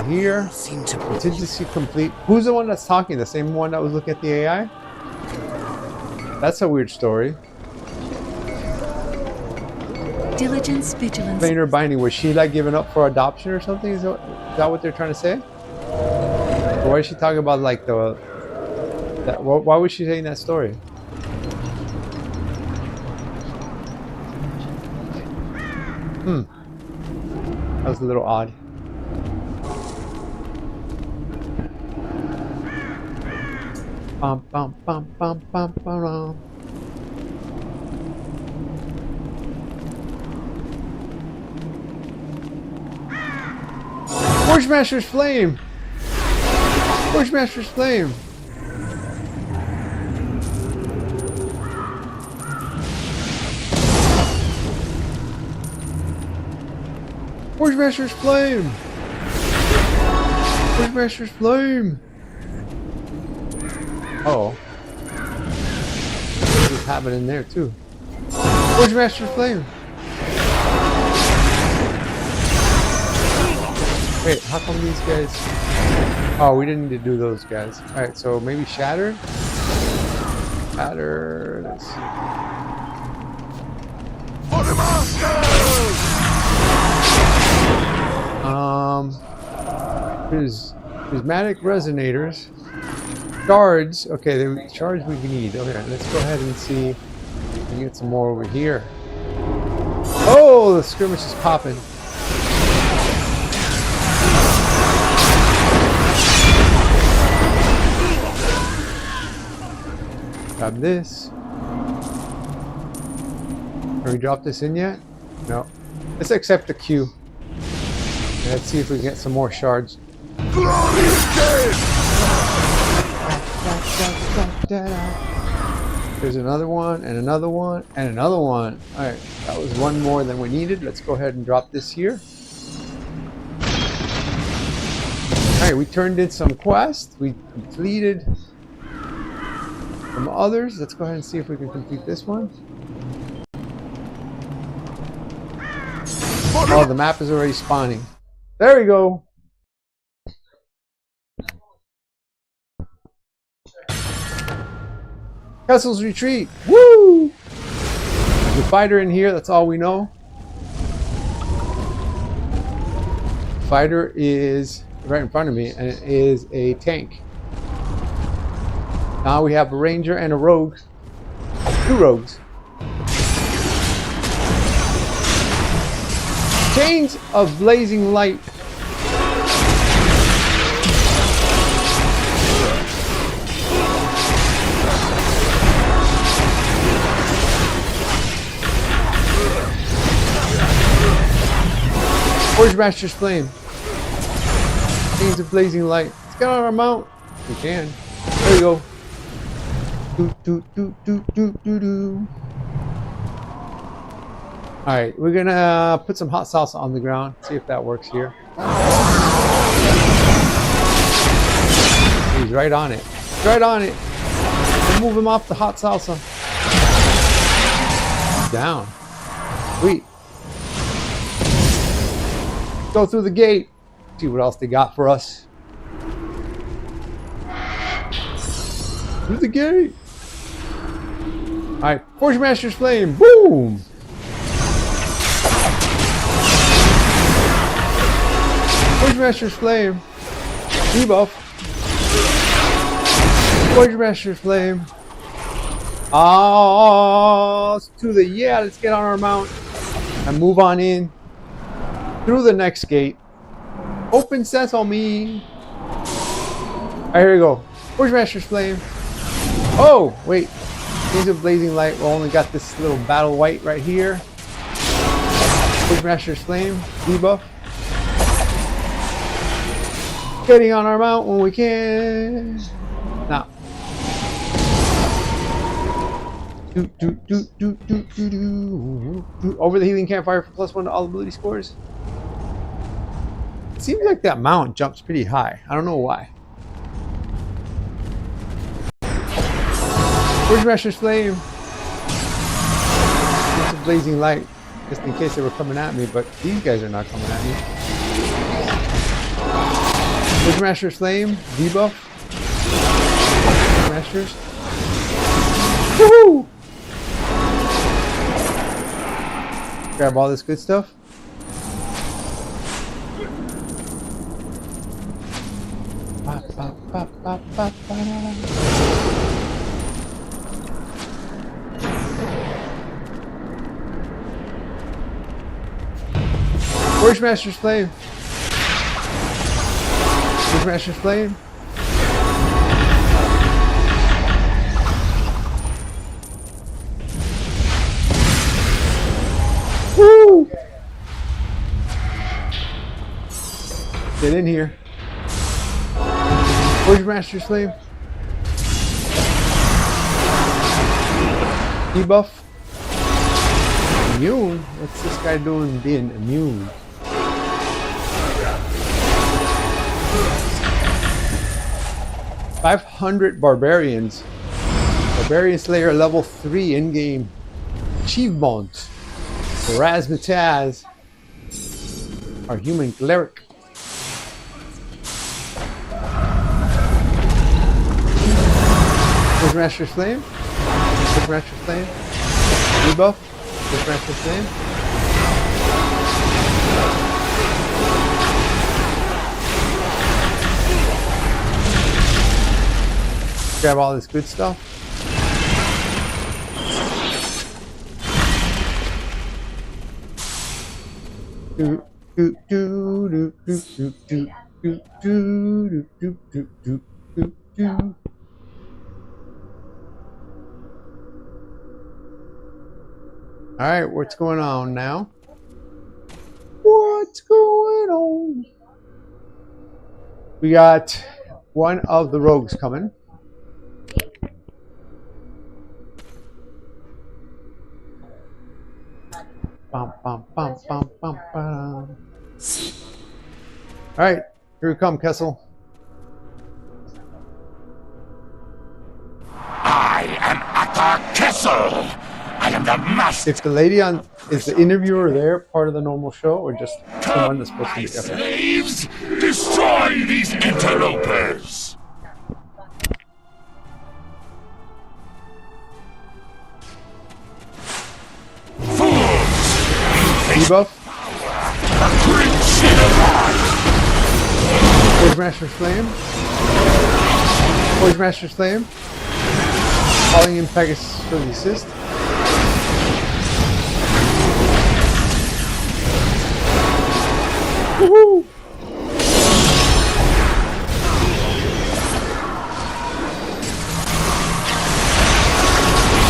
here. Contingency complete. Who's the one that's talking? The same one that was looking at the AI? That's a weird story. Diligence, vigilance. Planar Binding, was she like giving up for adoption or something? Is that what they're trying to say? Or why is she talking about like why was she saying that story? That was a little odd. Bum bum bum bum bum bum. Forge-Master's Flame! Forge-Master's Flame! Forge-Master's Flame! Forge-Master's Flame! Uh-oh. What's happening there too? Forge-Master's Flame! Wait, how come these guys... Oh, we didn't need to do those guys. Alright, so maybe Shatter? Shatter... Let's see. Prismatic Resonators. Shards. Okay, the shards we need. Okay, let's go ahead and see if we can get some more over here. Oh, the skirmish is popping. Grab this. Can we drop this in yet? No. Let's accept the queue. And let's see if we can get some more shards. There's another one, and another one, and another one. Alright, that was one more than we needed. Let's go ahead and drop this here. Alright, we turned in some quests. We completed some others. Let's go ahead and see if we can complete this one. Oh, the map is already spawning. There we go. Castle's Retreat. Woo! The fighter in here, that's all we know. Fighter is right in front of me, and it is a tank. Now we have a ranger and a rogue. 2 rogues. Chains of Blazing Light. Forge-Master's Flame. Chains of blazing light. Let's get on our mount. We can. There we go. Alright, we're gonna put some hot salsa on the ground. See if that works here. He's right on it. He's right on it. We'll move him off the hot salsa. He's down. Sweet. Go through the gate. See what else they got for us. Through the gate. Alright, Forge Master's Flame. Boom! Forge Master's Flame. Debuff. Forge Master's Flame. Oh, to the yeah. Let's get on our mount and move on in through the next gate. Open sesame. Alright, here we go. Forge Master's Flame. Oh, wait. Chains of blazing light. We only got this little battle white right here. Forge Master's Flame. Debuff. Getting on our mount when we can. Now. Over the healing campfire for +1 to all ability scores. It seems like that mount jumps pretty high. I don't know why. Forge Master's Flame. It's a blazing light. Just in case they were coming at me, but these guys are not coming at me. Forge Master's Flame. Debuff. Forge Masters. Woohoo! Grab all this good stuff. Forge Master's Flame. Forge Master's Flame. Woo! Get in here. Forge Master's Flame. Debuff. Immune? What's this guy doing being immune? $500 barbarians. Barbarian Slayer level 3 in-game achievement. Razzmatazz. Our human cleric. Forge Master's Flame. Forge Master's Flame. Debuff. Forge Master's Flame. Grab all this good stuff. Alright, what's going on now? What's going on? We got one of the rogues coming. Bum, bum, bum, bum, bum, bum. Alright, here we come, Kessel. I am Atar Kessel. I am the master. If the lady on is the interviewer there part of the normal show or just someone that's supposed to be slaves, destroy these interlopers. Debuff. Forge Master's Flame. Forge Master's Flame. Calling in Pegasus for the assist. Woohoo!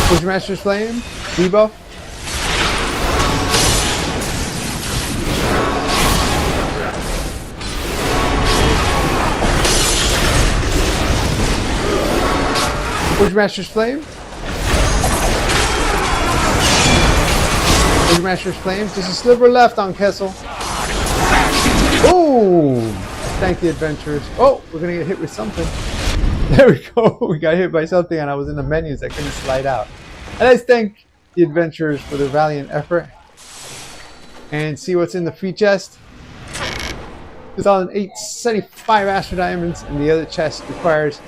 Forge Master's Flame. Debuff. Master's Flame. Master's Flames. Just a sliver left on Kessel. Boom! Thank the adventurers. Oh, we're gonna get hit with something. There we go. We got hit by something and I was in the menus. I couldn't slide out. And let's thank the adventurers for their valiant effort. And see what's in the free chest. 2,875 Astro Diamonds, and the other chest requires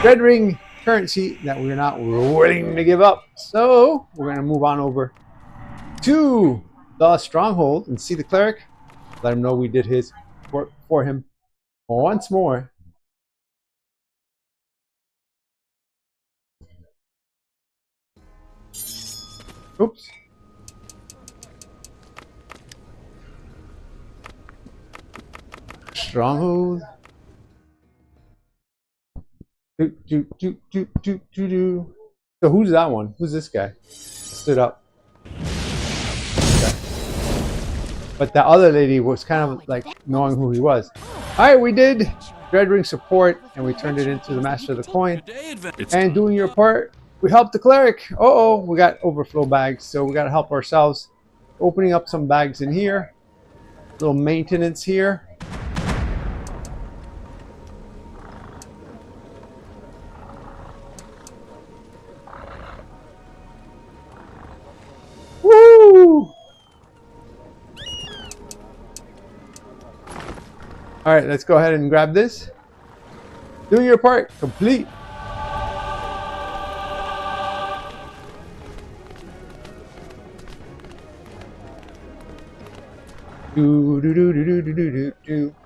Red Ring currency that we're not willing to give up. So we're gonna move on over to the stronghold and see the cleric. Let him know we did his work for him once more. Oops. Stronghold. So who's that one? Who's this guy? Stood up. Okay. But the other lady was kind of like knowing who he was. Alright, we did Dread Ring support and we turned it into the Master of the Coin. And doing your part, we helped the cleric. Uh-oh, we got overflow bags, so we gotta help ourselves. Opening up some bags in here. Little maintenance here. Woo! Alright, let's go ahead and grab this. Doing your part, complete.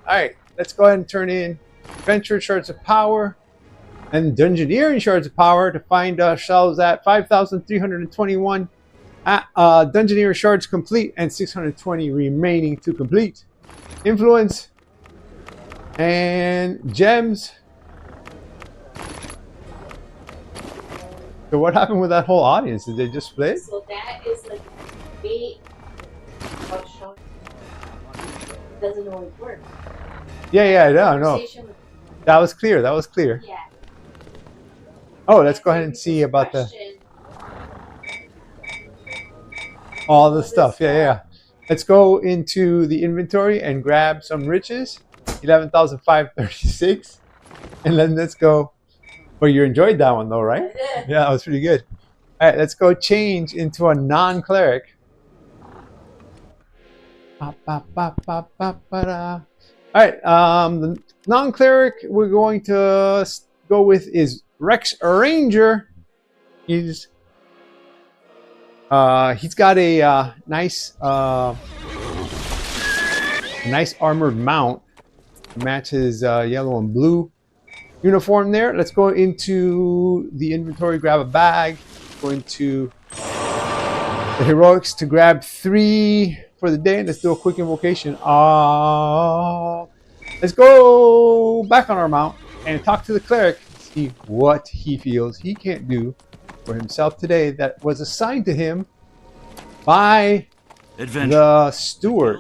Alright, let's go ahead and turn in Adventure Shards of Power and Dungeoneering Shards of Power to find ourselves at 5,321 Dungeoneer Shards complete and 620 remaining to complete. Influence and gems. So what happened with that whole audience? Did they just split? So that is like bait of showing. Doesn't always work. Yeah, no. That was clear. That was clear. Yeah. Oh, let's go ahead and see about the all the stuff. Yeah. Let's go into the inventory and grab some riches. 11,536. And then let's go. Well, you enjoyed that one though, right? Yeah, that was pretty good. All right, let's go change into a non-cleric. All right, the non-cleric we're going to go with is Rex Ranger. He's got a nice armored mount to match his yellow and blue uniform there. Let's go into the inventory, grab a bag. Go into the heroics to grab 3 for the day. Let's do a quick invocation. Let's go back on our mount and talk to the cleric. See what he feels he can't do for himself today that was assigned to him by the steward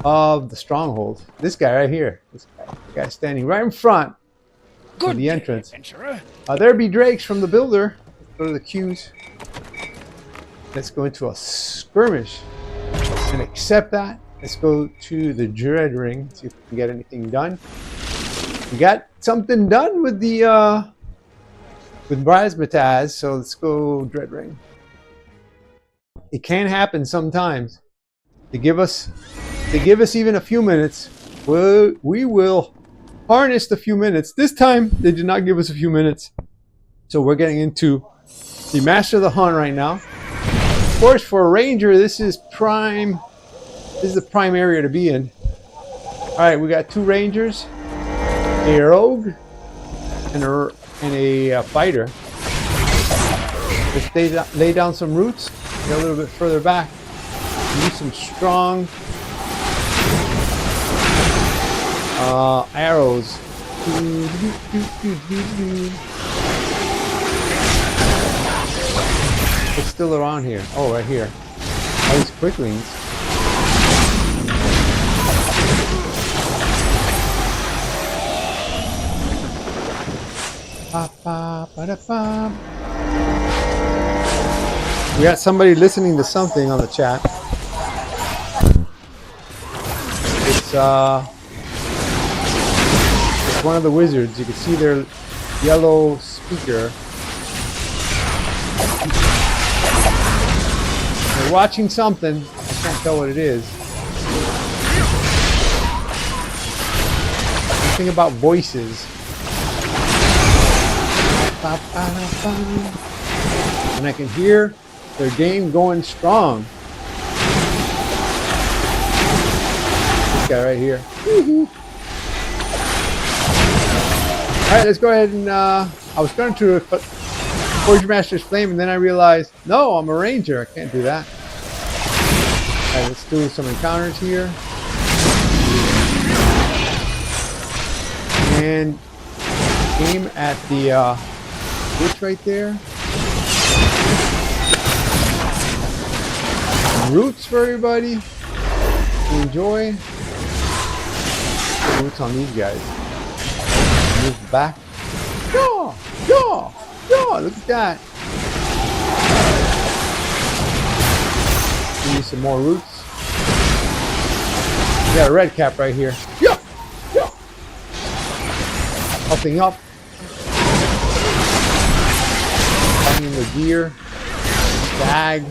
of the stronghold. This guy right here. This guy standing right in front of the entrance. There be drakes from the builder. Let's go to the queues. Let's go into a skirmish and accept that. Let's go to the Dread Ring, see if we can get anything done. We got something done with the with Brazmataz, so let's go Dread Ring. It can happen sometimes. They give us even a few minutes. We will harness the few minutes. This time they did not give us a few minutes. So we're getting into the Master of the Hunt right now. Of course, for a ranger, this is prime. This is the prime area to be in. All right, we got 2 rangers, a rogue, and a fighter. Let's lay down some roots. Get a little bit further back. Use some strong arrows. It's still around here. Oh, right here. All these quicklings. We got somebody listening to something on the chat. It's one of the wizards. You can see their yellow speaker. They're watching something. I can't tell what it is. Something about voices. And I can hear their game going strong. This guy right here. Alright, let's go ahead and I was going to Forge Master's Flame, and then I realized, no, I'm a ranger. I can't do that. Alright, let's do some encounters here. And aim at the witch right there. Roots for everybody to enjoy. Roots on these guys. Move back. Yeah, yeah, yeah. Look at that. Give me some more roots. We got a red cap right here. Yeah, yeah. Helping up. Finding the gear. Bag.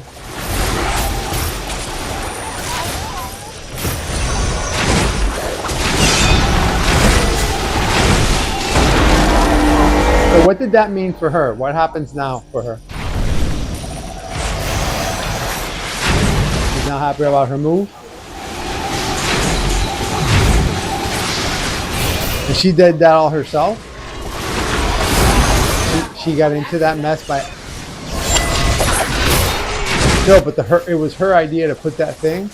So what did that mean for her? What happens now for her? She's not happy about her move. And she did that all herself. She got into that mess by... No, but it was her idea to put that thing.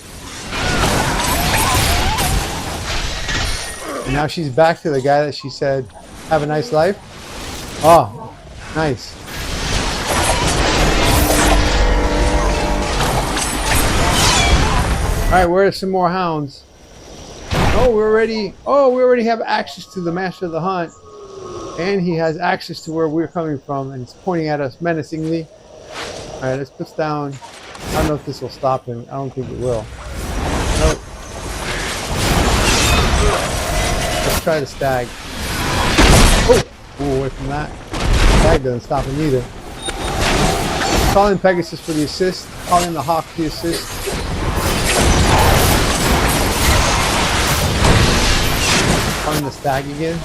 And now she's back to the guy that she said, have a nice life. Oh, nice. Alright, where are some more hounds? Oh, we already have access to the Master of the Hunt. And he has access to where we're coming from, and he's pointing at us menacingly. Alright, let's put down. I don't know if this will stop him. I don't think it will. Nope. Let's try the stag. Oh! Ooh, away from that. Stag doesn't stop him either. Call in Pegasus for the assist. Call in the Hawk for the assist. Call in the stag again.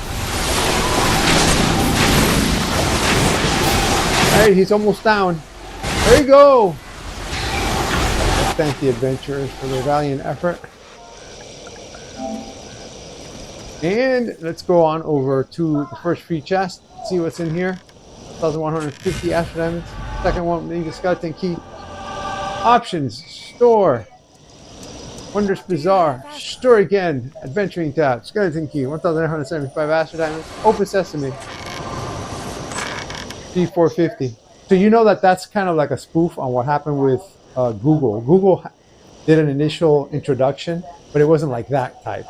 Alright, he's almost down. There you go! Let's thank the adventurers for their valiant effort. And let's go on over to the first free chest. See what's in here. 1,150 Astro Diamonds. Second one, need a skeleton key. Options. Store. Wondrous Bazaar. Store again. Adventuring tab. Skeleton key. 1,975 Astro Diamonds. Open Sesame. D450. So you know that that's kind of like a spoof on what happened with Google. Google did an initial introduction, but it wasn't like that type.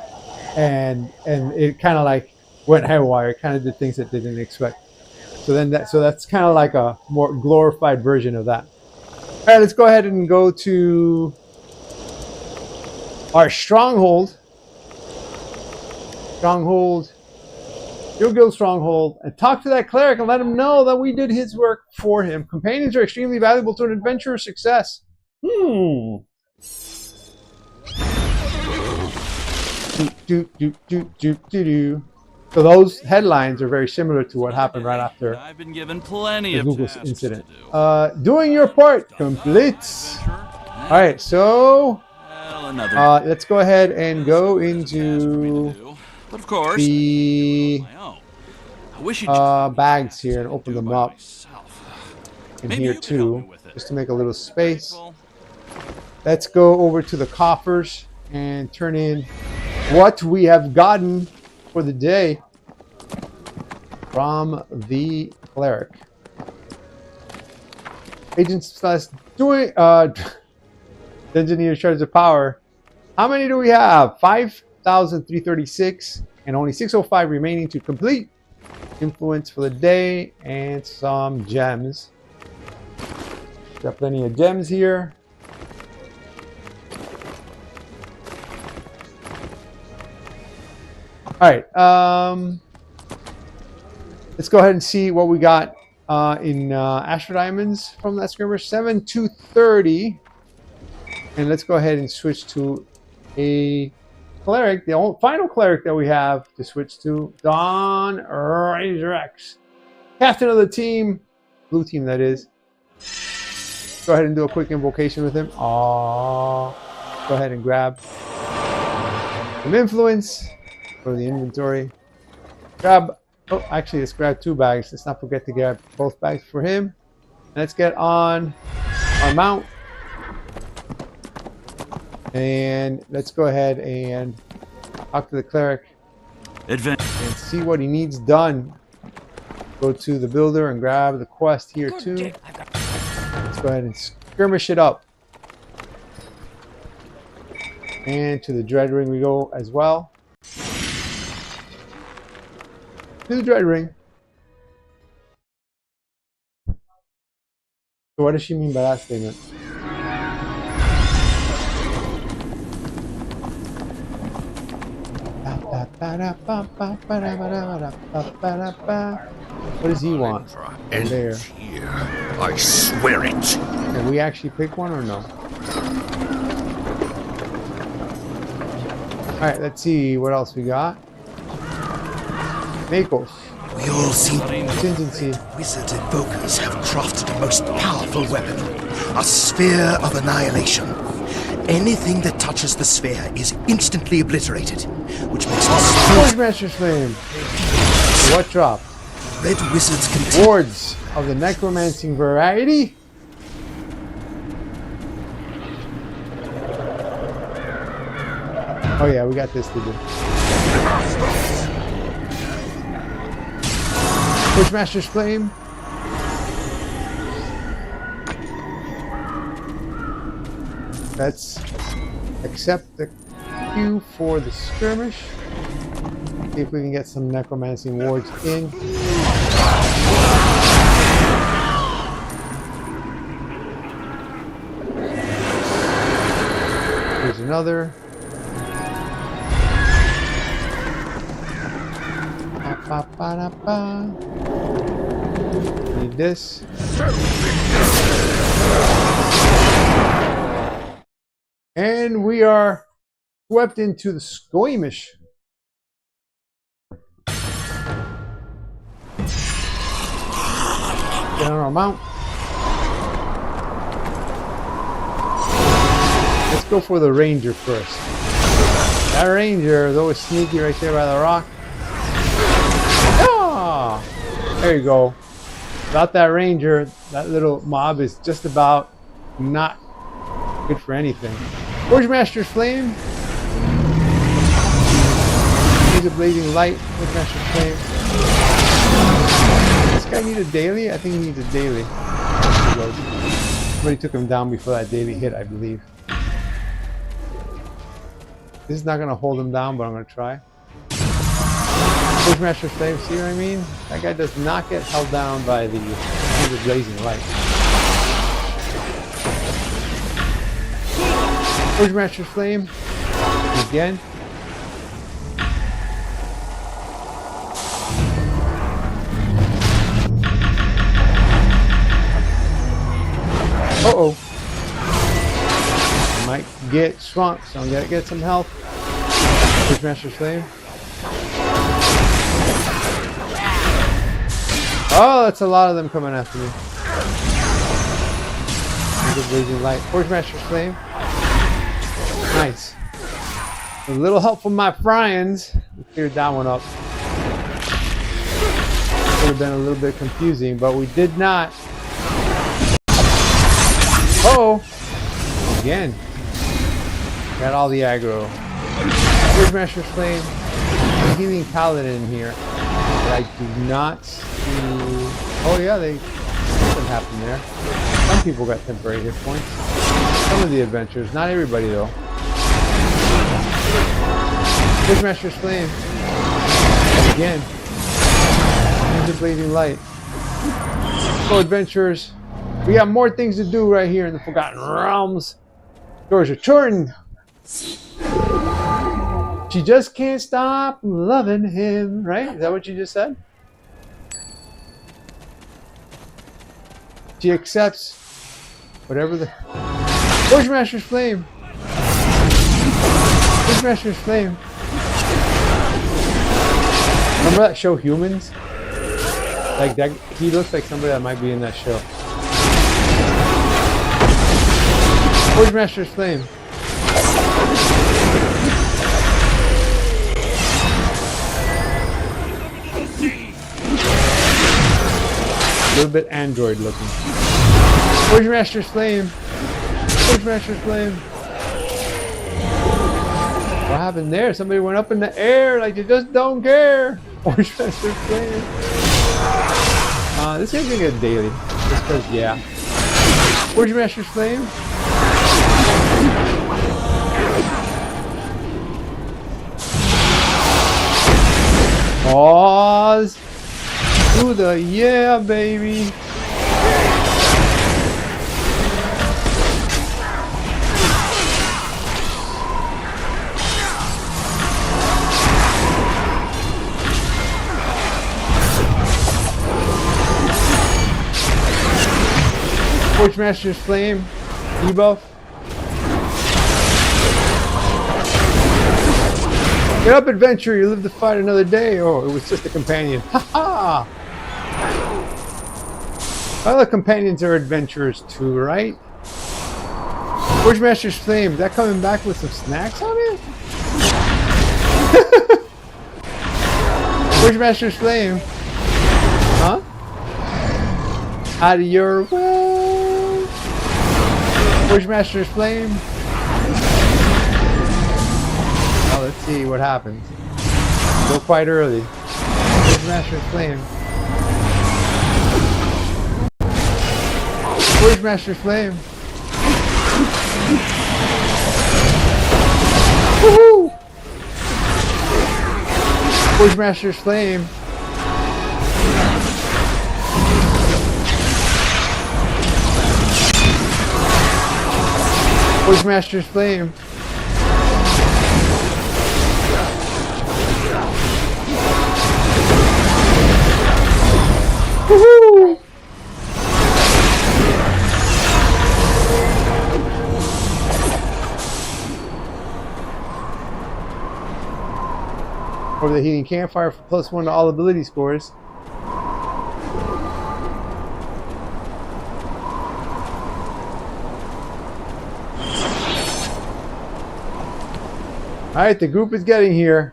And it kind of like went haywire. It kind of did things that they didn't expect. So that's kind of like a more glorified version of that. All right, let's go ahead and go to our stronghold. Your guild stronghold, and talk to that cleric and let him know that we did his work for him. Companions are extremely valuable to an adventurer's success. So those headlines are very similar to what happened right after I've been given plenty the of Google tasks incident. to do. Doing your part completes. All right, so let's go ahead and go into But of course, the bags here and open them up. In here too, just to make a little space. Let's go over to the coffers and turn in what we have gotten for the day from the cleric. Agents doing Dungeoneer Shards of Power. How many do we have? 5,336 and only 605 remaining to complete. influence for the day, and some gems. Got plenty of gems here. Alright, let's go ahead and see what we got in Astro Diamonds from that skirmish. 7 to 30. And let's go ahead and switch to a cleric, the final cleric that we have to switch to, Don Razor X. Captain of the team, blue team that is. Go ahead and do a quick invocation with him. Aww. Go ahead and grab some influence. Go to the inventory. Grab, oh, actually, let's grab 2 bags. Let's not forget to grab both bags for him. Let's get on our mount. And let's go ahead and talk to the cleric and see what he needs done. Go to the builder and grab the quest here too. Let's go ahead and skirmish it up. And to the dread ring we go as well. To the dread ring. So what does she mean by that statement? What does he want? End there. Here. I swear it. Can we actually pick one or no? Alright, let's see what else we got. Makos. We all seem contingency. Wizard invokers have crafted a most powerful weapon, a sphere of annihilation. Anything that touches the sphere is instantly obliterated, which makes Forge Master's Flame. What drop? Red wizards continue. Wards of the necromancing variety. Oh yeah, we got this to do. Forge Master's Flame. Let's accept the queue for the skirmish. See if we can get some necromancing wards in. Here's another. Need this. And we are swept into the Skirmish. Get on our mount. Let's go for the Ranger first. That Ranger is always sneaky right there by the rock. Ah! There you go. Without that Ranger, that little mob is just about not good for anything. Forge Master's Flame. Use a blazing light. Forge Master's Flame. This guy need a daily? I think he needs a daily. Somebody took him down before that daily hit, I believe. This is not going to hold him down, but I'm going to try. Forge Master's Flame, see what I mean? That guy does not get held down by the blazing light. Forge Master's Flame. Again. Uh-oh. I might get swamped, so I'm going to get some health. Forge Master's Flame. Oh, that's a lot of them coming after me. There's a blazing light. Forge Master's Flame. Nice. A little help from my friends. We cleared that one up. Could have been a little bit confusing, but we did not. Oh! Again. Got all the aggro. Forge Master's Flame. A healing paladin in here. But I do not see. Oh yeah, something happened there. Some people got temporary hit points. Some of the adventurers, not everybody though. Forge Master's Flame. Again. the blazing light. So adventurers, we got more things to do right here in the Forgotten Realms. Doors return. She just can't stop loving him, right? Is that what you just said? She accepts whatever the... Forge Master's Flame! Forge Master's Flame! Remember that show Humans? Like that, he looks like somebody that might be in that show. Forge Master's Flame. A little bit android looking. Forge Master's Flame. Forge Master's Flame. What happened there? Somebody went up in the air like you just don't care. Forge Master's Flame. This game's gonna get daily. Just because, yeah. Forge Master's Flame. Pause. To the yeah, baby. Forge Master's Flame, debuff. Get up, adventure! You live to fight another day. Oh, it was just a companion. Ha ha! Other companions are adventurers too, right? Forge Master's Flame, is that coming back with some snacks on it? Forge Master's Flame. Huh? Out of your way. Forge Master's Flame. Oh, let's see what happens. Go quite early. Forge Master's Flame. Forge Master's Flame. Woohoo! Forge Master's Flame. Forge Master's Flame. Woohoo! Over the heating campfire for +1 to all ability scores. Alright, the group is getting here.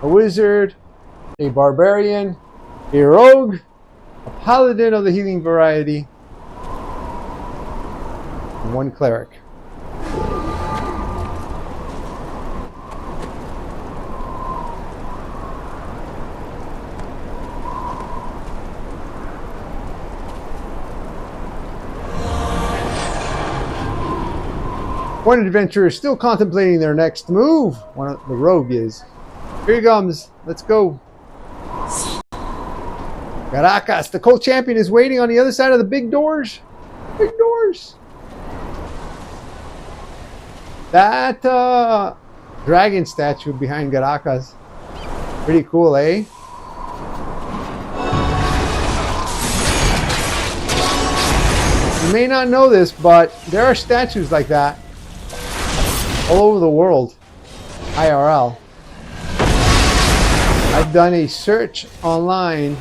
A wizard, a barbarian, a rogue, a paladin of the healing variety, and 1 cleric. One adventurer is still contemplating their next move. One of the rogue is. Here he comes. Let's go. Caracas, the Colt champion is waiting on the other side of the big doors. Big doors. That dragon statue behind Caracas. Pretty cool, eh? You may not know this, but there are statues like that all over the world, IRL. I've done a search online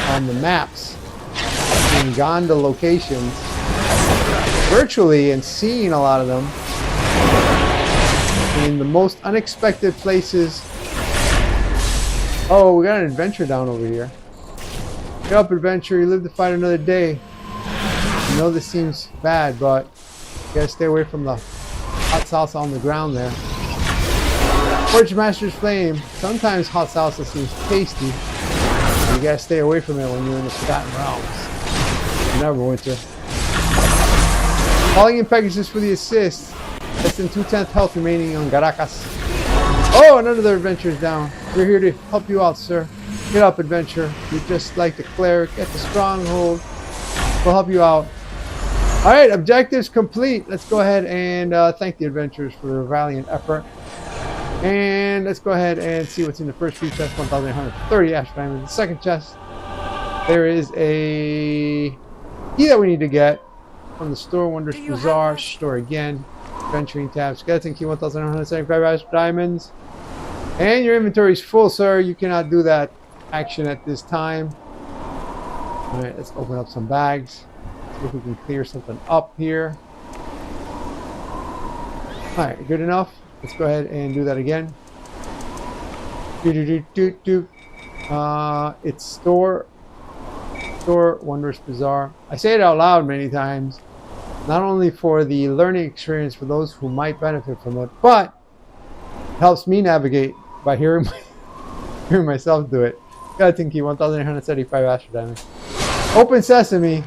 on the maps and gone to locations virtually and seen a lot of them in the most unexpected places. Oh, we got an adventure down over here. Get up, adventure, you live to fight another day. I know this seems bad, but you gotta stay away from the hot salsa on the ground there. Forge Master's Flame. Sometimes hot salsa seems tasty. You gotta stay away from it when you're in the Forgotten Realms. Neverwinter. Calling in Pegasus for the assist. Less than 2/10 health remaining on Caracas. Oh, another adventure is down. We're here to help you out, sir. Get up, adventurer. You're just like the cleric at the stronghold. We'll help you out. Alright, objectives complete. Let's go ahead and thank the adventurers for their valiant effort. And let's go ahead and see what's in the first free chest. 1,130 Ash Diamonds. The second chest, there is a key that we need to get from the store. Wondrous Bazaar. Store again. Adventuring tab. Skeleton key, 1,175 Ash Diamonds. And your inventory is full, sir. You cannot do that action at this time. Alright, let's open up some bags. See if we can clear something up here. Alright, good enough. Let's go ahead and do that again. It's store, Wondrous Bazaar. I say it out loud many times, not only for the learning experience for those who might benefit from it, but it helps me navigate by hearing myself do it. Skeleton key, 1,875 Ash Diamonds. Open Sesame,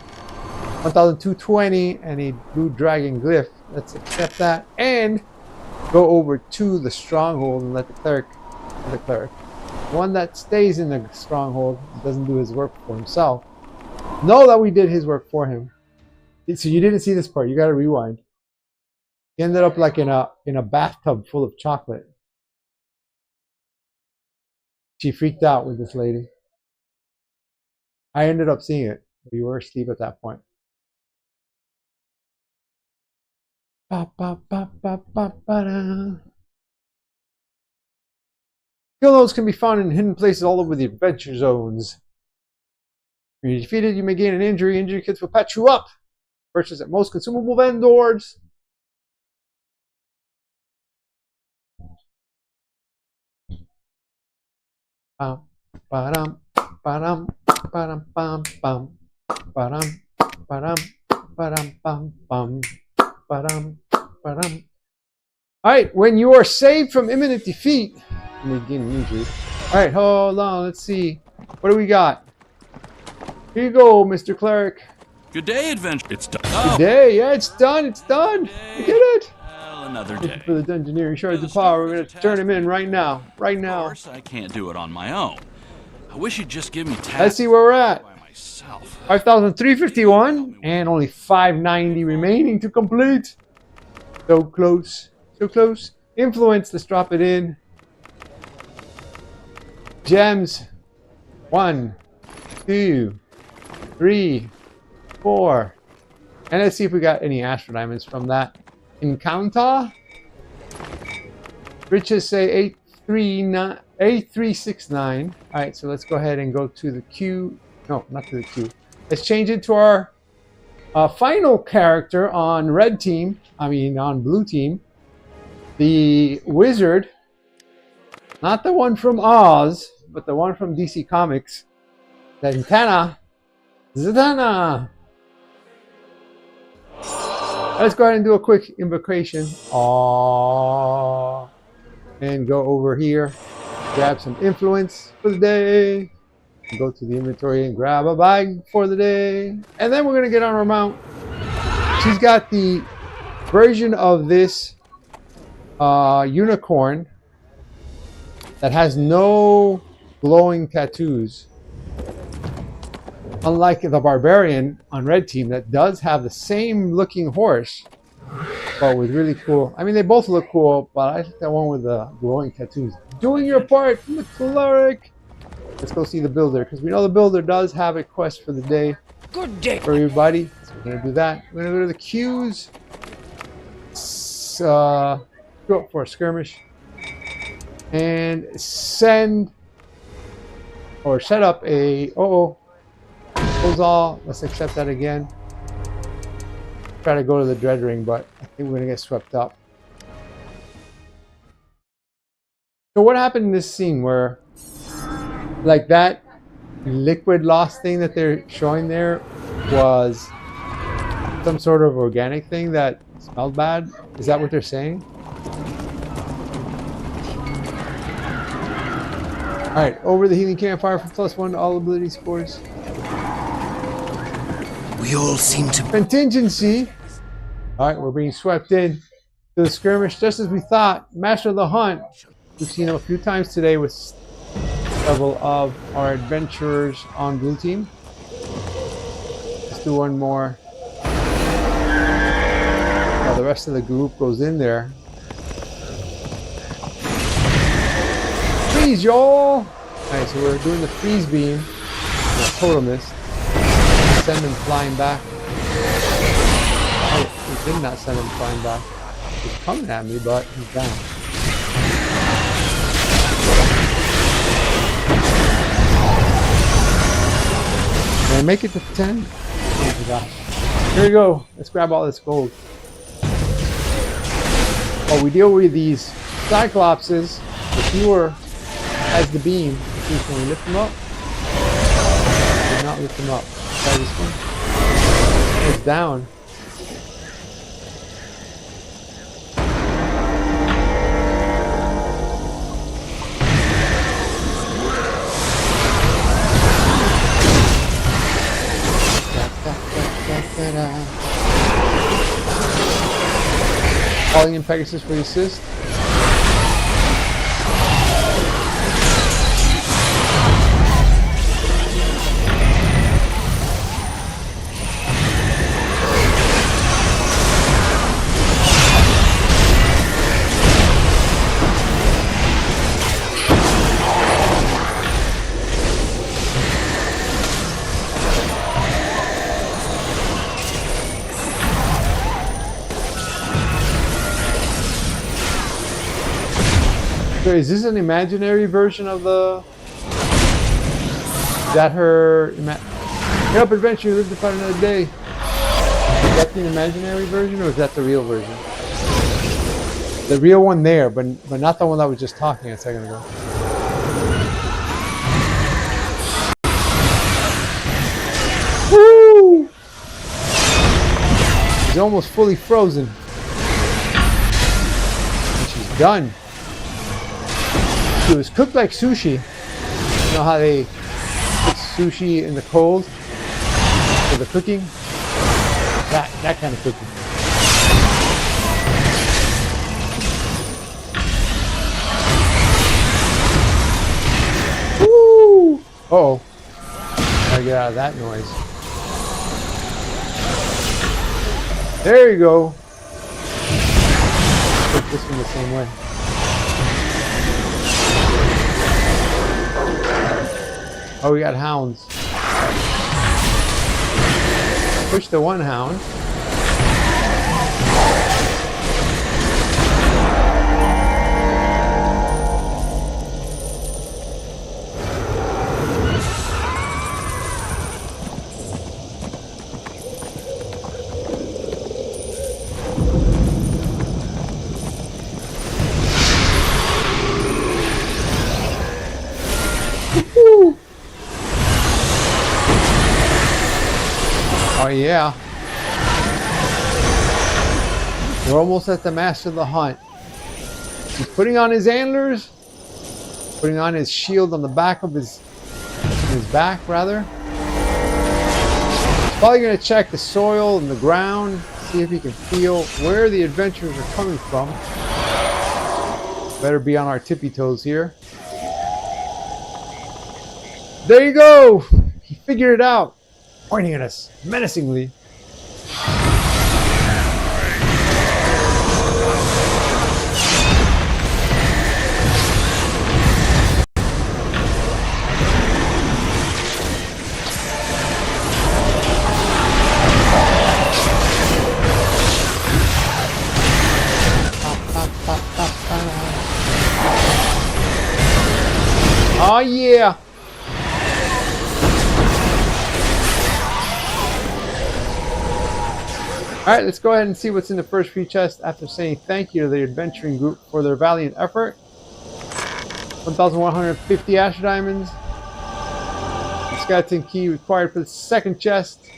1,220, and a blue dragon glyph. Let's accept that and go over to the stronghold and let the cleric, one that stays in the stronghold, doesn't do his work for himself, know that we did his work for him. So you didn't see this part. You got to rewind. He ended up like in a bathtub full of chocolate. She freaked out with this lady. I ended up seeing it. You were asleep at that point. Skill notes can be found in hidden places all over the adventure zones. When you're defeated, you may gain an injury. Injury kits will patch you up. Purchase at most consumable vendors. Alright, when you are saved from imminent defeat, you may gain an injury. Alright, hold on, let's see. What do we got? Here you go, Mr. Cleric. Good day, adventure. It's done. Good day, yeah, it's done, it's done. You get it? Well, another day. For the Dungeoneering shards of power, we're going to turn him in right now. Right now. Of course, I can't do it on my own. I wish you'd just give me tasks. Let's see where we're at. 5,351 and only 590 remaining to complete. So close. So close. Influence, let's drop it in. Gems. 1, 2, 3, 4. And let's see if we got any Astro Diamonds from that encounter. Riches say 8369. Alright, so let's go ahead and go to the queue. No, not to the queue. Let's change it to our final character on red team. On blue team. The wizard. Not the one from Oz, but the one from DC Comics. Zatanna. Let's go ahead and do a quick invocation. Aww. And go over here. Grab some influence for the day. Go to the inventory and grab a bag for the day. And then we're going to get on our mount. She's got the version of this unicorn that has no glowing tattoos. Unlike the barbarian on red team that does have the same looking horse, but with really cool. They both look cool, but I think that one with the glowing tattoos. Doing your part from the cleric. Let's go see the builder, because we know the builder does have a quest for the day. Good day for everybody. So we're gonna do that. We're gonna go to the queues. Go up for a skirmish and send or set up a close all. Let's accept that again. Try to go to the dread ring, but I think we're gonna get swept up. So what happened in this scene where like that liquid loss thing that they're showing there was some sort of organic thing that smelled bad? Is that what they're saying? Alright, over the healing campfire for +1 to all ability scores. We all seem to... Contingency. Alright, we're being swept in to the skirmish just as we thought. Master of the Hunt. We've seen him a few times today with several of our adventurers on blue team. Let's do one more. While the rest of the group goes in there. Freeze, y'all! Alright, so we're doing the freeze beam. Total miss. Send him flying back. Oh, he did not send him flying back. He's coming at me, but he's down. Can I make it to 10? Oh my gosh. Here we go. Let's grab all this gold. While we deal with these Cyclopses, the viewer has the beam. Can we lift them up? Did not lift them up. Try this one. It's down. Calling in Pegasus for the assist. So is this an imaginary version of the... Is that her... Get up, adventure, you live to fight another day. Is that the imaginary version, or is that the real version? The real one there, but not the one that was just talking a second ago. Woo! She's almost fully frozen. And she's done. It was cooked like sushi. You know how they put sushi in the cold for the cooking? That kind of cooking. Woo! Uh-oh. Gotta get out of that noise. There you go. Put this one the same way. Oh, we got hounds. Push the one hound. Woo-hoo. Oh yeah. We're almost at the master of the hunt. He's putting on his antlers, putting on his shield on the back of his back rather. He's probably going to check the soil and the ground, see if he can feel where the adventurers are coming from. Better be on our tippy toes here. There you go! He figured it out. Pointing at us menacingly. Oh yeah! Alright, let's go ahead and see what's in the first few chests after saying thank you to the adventuring group for their valiant effort. 1,150 Asher Diamonds. The skeleton key required for the second chest.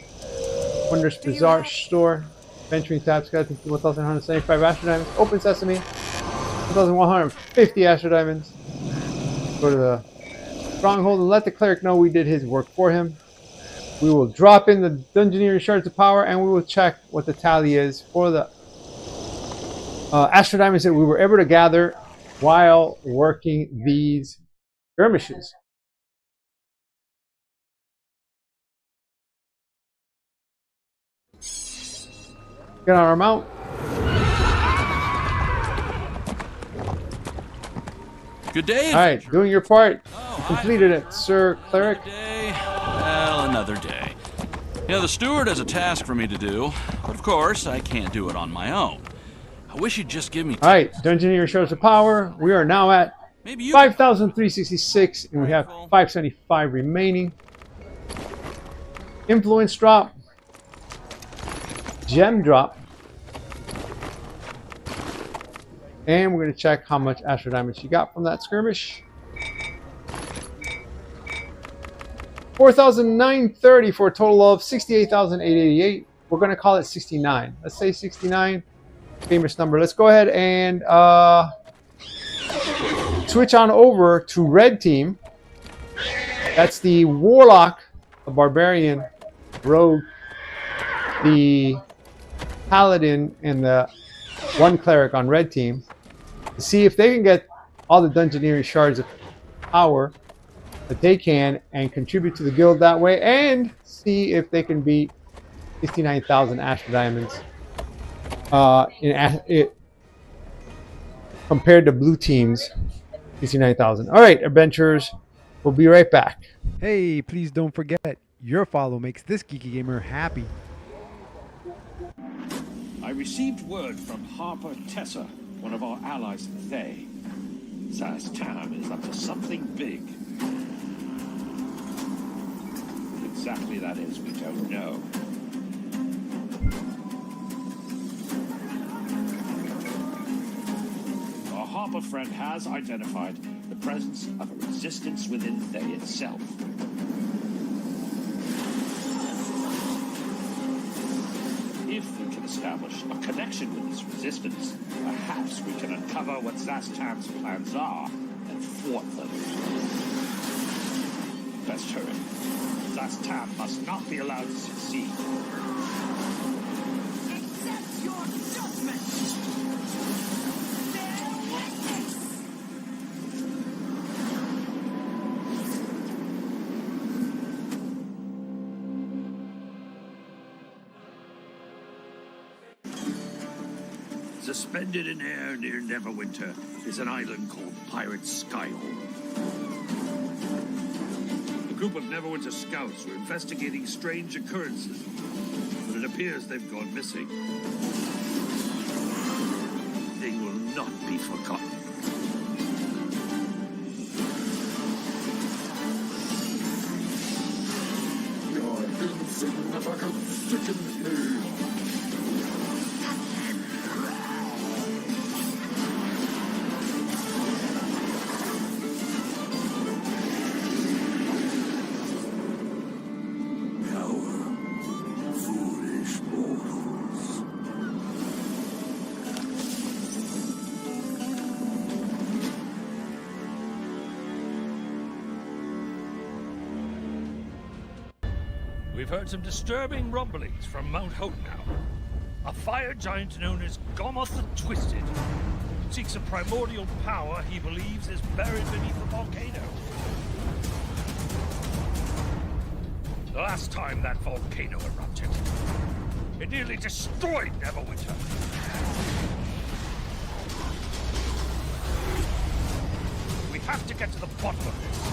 Wondrous Bazaar Store. Venturing tab, skeleton key, 1,175 Asher Diamonds. Open Sesame. 1,150 Asher Diamonds. Go to the stronghold and let the cleric know we did his work for him. We will drop in the Dungeoneering Shards of Power and we will check what the tally is for the Asher Diamonds that we were able to gather while working these skirmishes. Get on our mount. Good day. All right, doing your part. You completed it, Sir Cleric. Well, another day. Yeah, the steward has a task for me to do, but of course, I can't do it on my own. I wish you'd just give me... All right, Dungeoneer shows the power. We are now at 5,366, and we have 575 remaining. Influence drop. Gem drop. And we're going to check how much astral damage you got from that skirmish. 4,930 for a total of 68,888. We're going to call it 69. Let's say 69. Famous number. Let's go ahead and switch on over to red team. That's the warlock, the barbarian, rogue, the paladin, and the one cleric on red team. To see if they can get all the Dungeoneering shards of power that they can and contribute to the guild that way, and see if they can beat 69,000 astral diamonds compared to blue team's 69,000. All right, adventurers, we'll be right back. Hey, please don't forget, your follow makes this geeky gamer happy. I received word from Harper Tessa, one of our allies in Thay. Tam is up to something big. What exactly that is, we don't know. Our Harper friend has identified the presence of a resistance within Thay itself. If we can establish a connection with this resistance, perhaps we can uncover what Zastam's plans are and thwart them. Best hurry. Zastam must not be allowed to succeed. Accept your judgment! Suspended in air near Neverwinter is an island called Pirate Skyhole. A group of Neverwinter scouts were investigating strange occurrences, but it appears they've gone missing. They will not be forgotten. Your insignificant sickens me. We've heard some disturbing rumblings from Mount Hope now. A fire giant known as Gomoth the Twisted seeks a primordial power he believes is buried beneath the volcano. The last time that volcano erupted, it nearly destroyed Neverwinter. We have to get to the bottom of this.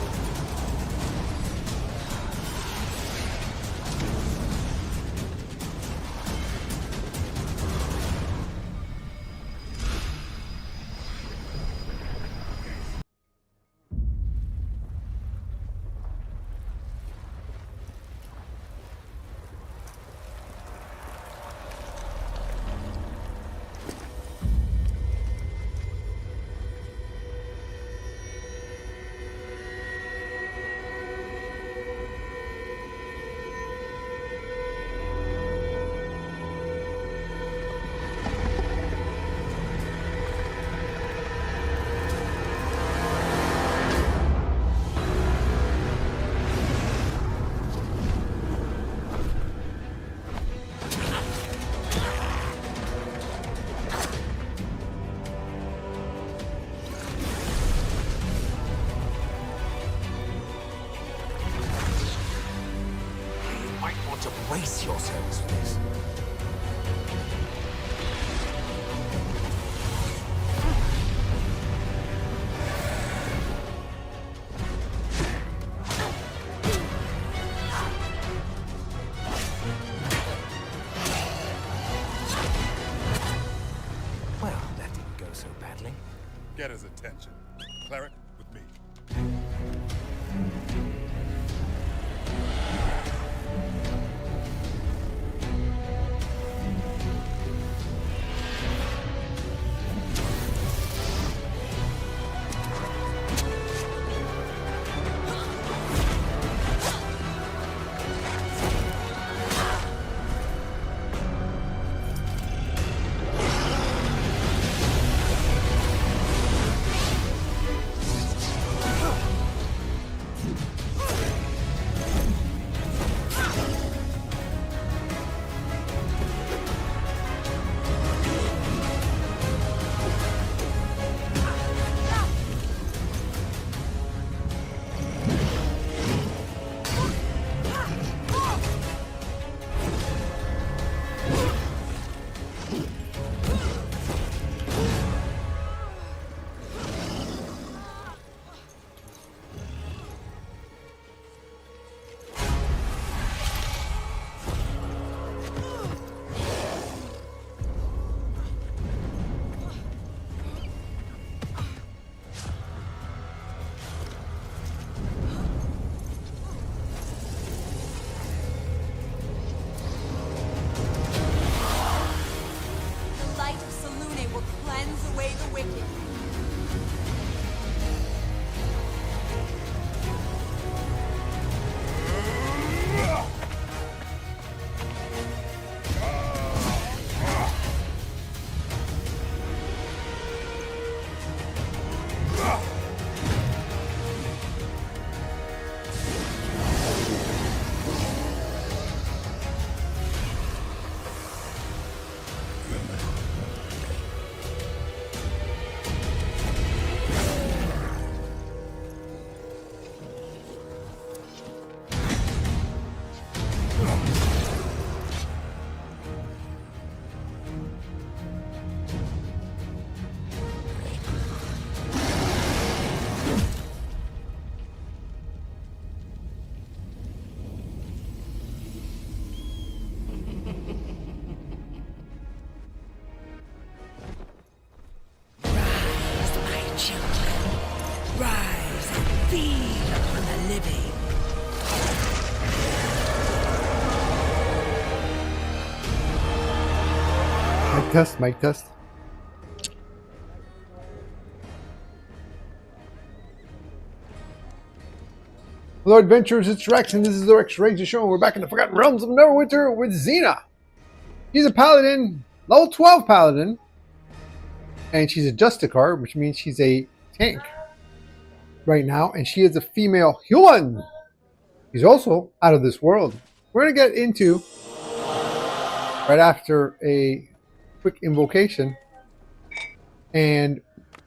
so badly. Get his attention. Cleric, with me. Mic test. Hello, adventurers, it's Rex, and this is the Rex Ranger Show, and we're back in the Forgotten Realms of Neverwinter with Xena. She's a paladin, level 12 paladin, and she's a Justicar, which means she's a tank right now, and she is a female human. She's also out of this world. We're going to get into, right after a quick invocation and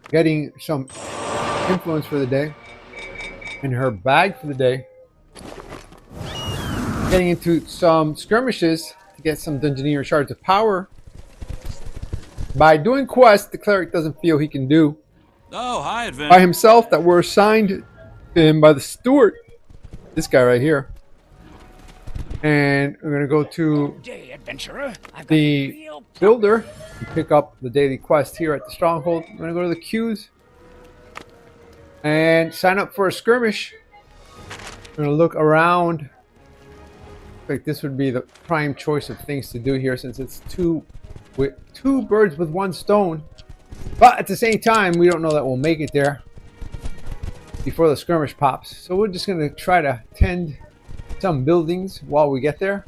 getting some influence for the day in her bag for the day, getting into some skirmishes to get some Dungeoneer shards of power by doing quests the cleric doesn't feel he can do by himself that were assigned to him by the steward, this guy right here. And we're going to go to the builder and pick up the daily quest here at the stronghold. I'm going to go to the queues and sign up for a skirmish. I'm going to look around. I think this would be the prime choice of things to do here, since it's two birds with one stone. But at the same time, we don't know that we'll make it there before the skirmish pops. So we're just going to try to tend some buildings while we get there.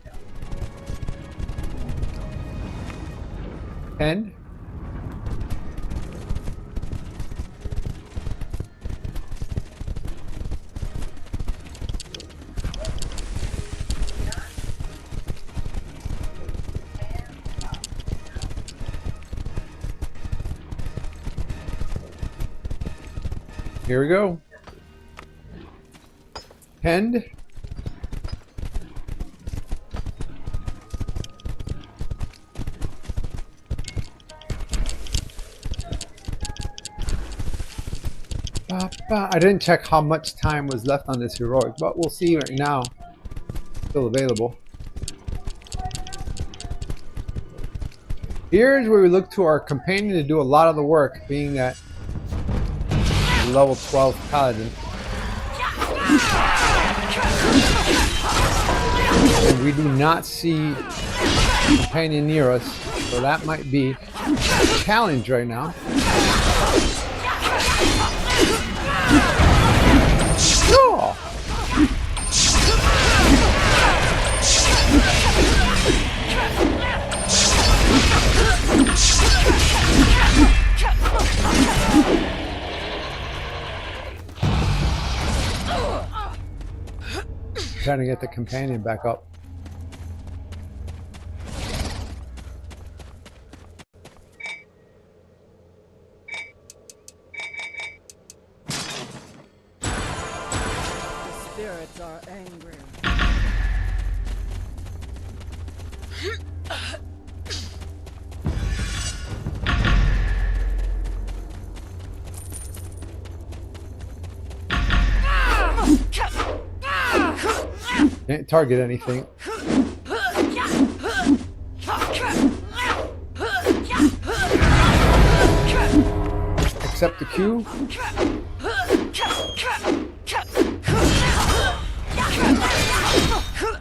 And here we go. Tend. I didn't check how much time was left on this heroic, but we'll see right now. Still available. Here's where we look to our companion to do a lot of the work, being that level 12 paladin. And we do not see a companion near us, so that might be a challenge right now. Oh. Trying to get the companion back up. The spirits are angry. Can't target anything. Accept the cue.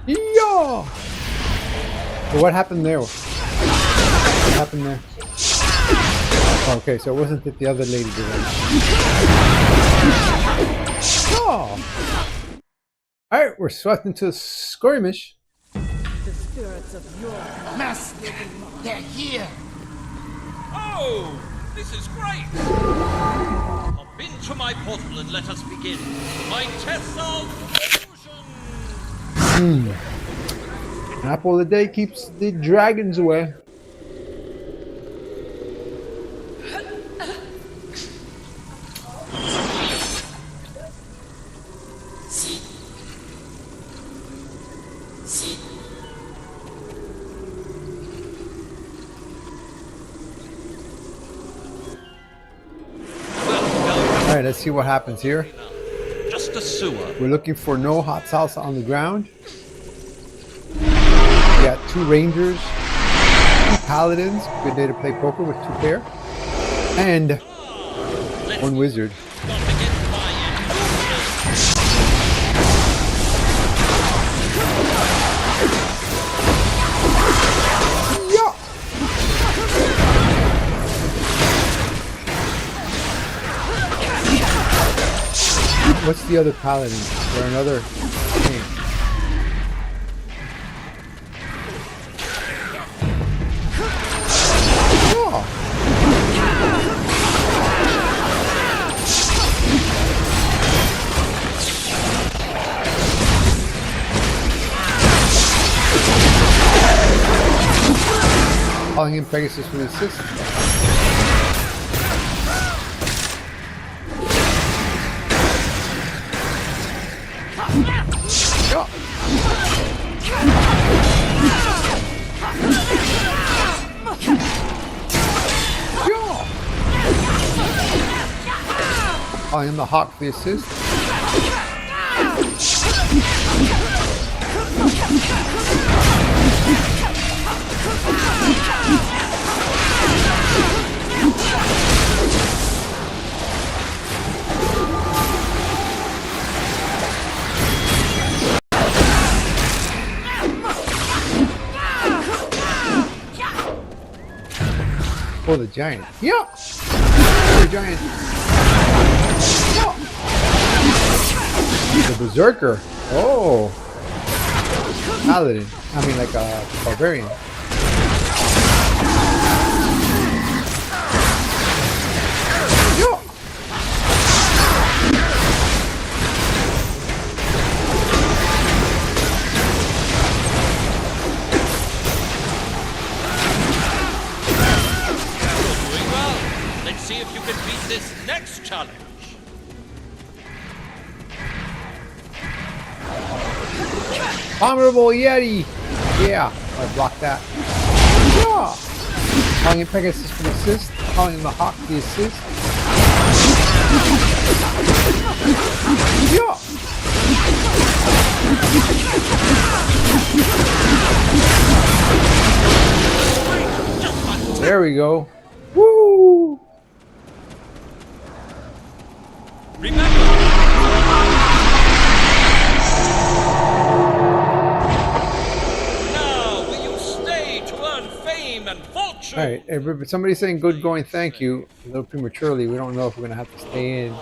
Yeah. So what happened there? What happened there? Okay, so it wasn't that the other lady did it. Oh. Alright, we're swept into Skirmish. The spirits of your Master, they're here. Oh, this is great. Hop into my portal and let us begin. My test of fusion. Apple of the day keeps the dragons away. Alright, let's see what happens here. Just a sewer. We're looking for no hot salsa on the ground. We got 2 rangers, 2 paladins, good day to play poker with 2 pair, and 1 wizard. What's the other paladin? Is there another thing? Oh. Calling in Pegasus for the assist. I am the hawk for the assist. Oh, the giant. Yeah! The giant. The berserker. Oh. Paladin. I mean, like a barbarian. Yeah. Doing well. Let's see if you can beat this next challenge. Honorable Yeti! Yeah, I blocked that. Yeah! Calling in Pegasus for the assist. Calling in the Hawk for the assist. Yeah! There we go. Woo! Now, will you stay to earn fame and fortune? All right, somebody's saying good going, thank you. A little prematurely. We don't know if we're gonna have to stay in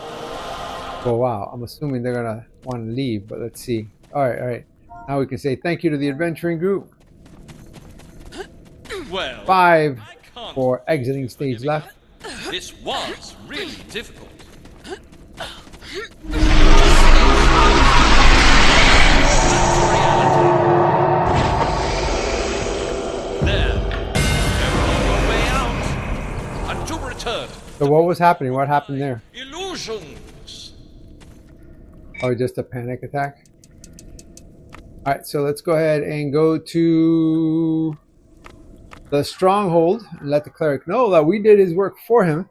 for a while. I'm assuming they're gonna want to leave, but let's see. All right. Now we can say thank you to the adventuring group. Well, 5 for exiting stage left. this was really difficult. There, you're on your way out, and to return. So what was happening? What happened there? Illusions. Oh, just a panic attack? Alright, so let's go ahead and go to the stronghold and let the cleric know that we did his work for him.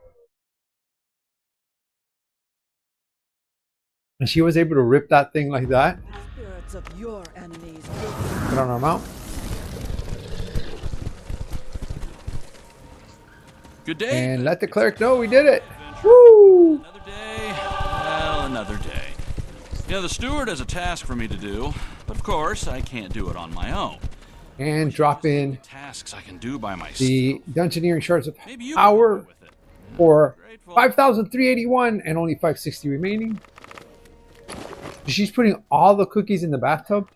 And she was able to rip that thing like that. Spirits of your enemies. Put on our mount. Good day. And let the cleric know we did it. Woo! Another day. Well, another day. Yeah, the steward has a task for me to do, but of course I can't do it on my own. And drop in Tasks I can do by myself. the Dungeoneering Shards of Power for 5,381 and only 560 remaining. She's putting all the cookies in the bathtub?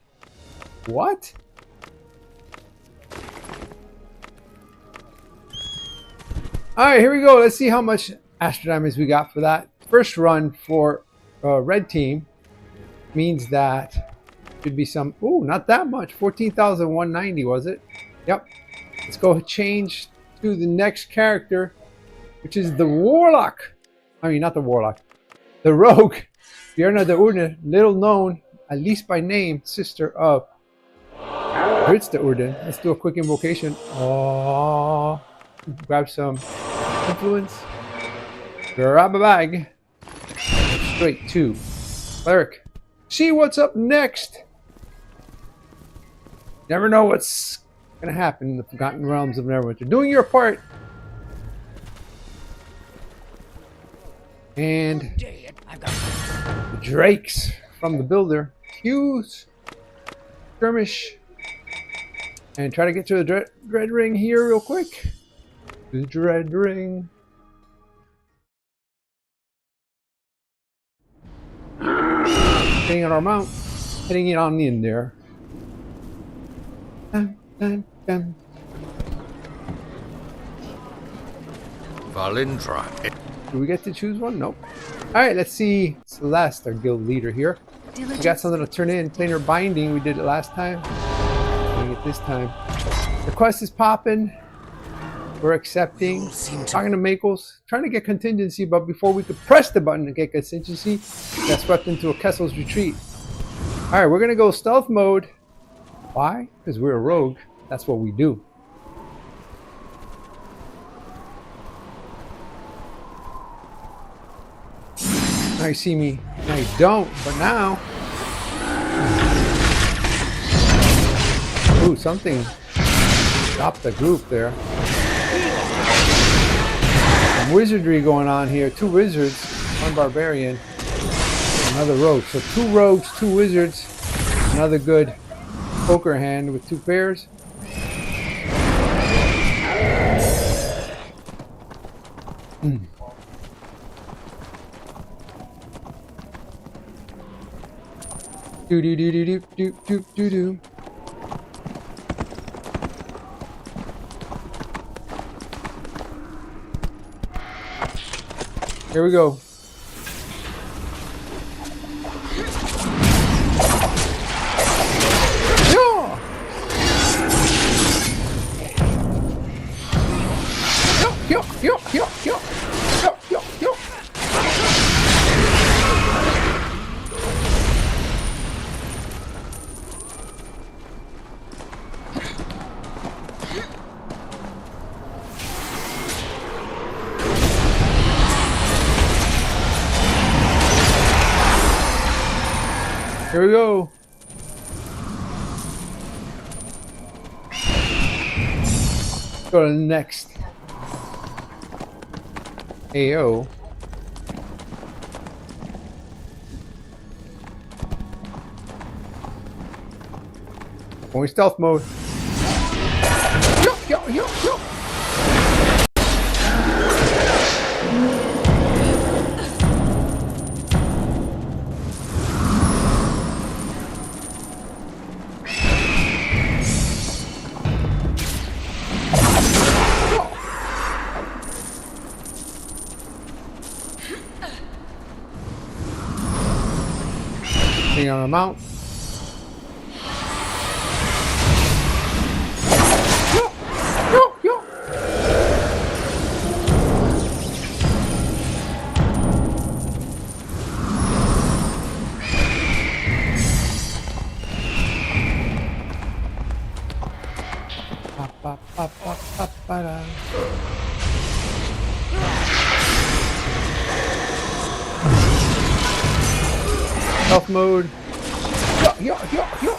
What? Alright, here we go. Let's see how much Astro Diamonds we got for that. First run for red team means that should be some... Ooh, not that much. 14,190 was it? Yep. Let's go change to the next character, which is the Warlock. I mean, not the Warlock. The Rogue. Björna de Urden, little known, at least by name, sister of Ritz de Urden. Let's do a quick invocation. Oh, grab some influence. Grab a bag. Straight to Cleric. See what's up next. Never know what's gonna happen in the Forgotten Realms of Neverwinter. Doing your part. And the Drakes from the builder. Hughes. Skirmish. And try to get to the Dread Ring here real quick. The Dread Ring. Hitting on our mount. Hitting it on in there. Dun, dun, dun. Valindra. Do we get to choose one? Nope. Alright, let's see Celeste, our guild leader here. We got something to turn in. Planar binding. We did it last time. Doing it this time. The quest is popping. We're accepting. Talking to Makos. Trying to get contingency, but before we could press the button to get contingency, we got swept into a Kessel's retreat. Alright, we're going to go stealth mode. Why? Because we're a rogue. That's what we do. Now you see me. Now you don't, but now. Ooh, something stopped the group there. Some wizardry going on here. 2 wizards, 1 barbarian, another rogue. So 2 rogues, 2 wizards, another good poker hand with 2 pairs. Do do do do do do do do do. Here we go. Here we go. Go to the next AO. Going stealth mode. Yo, yo, yo, yo. Depending on the amount. Health mode. Yo, yo, yo, yo.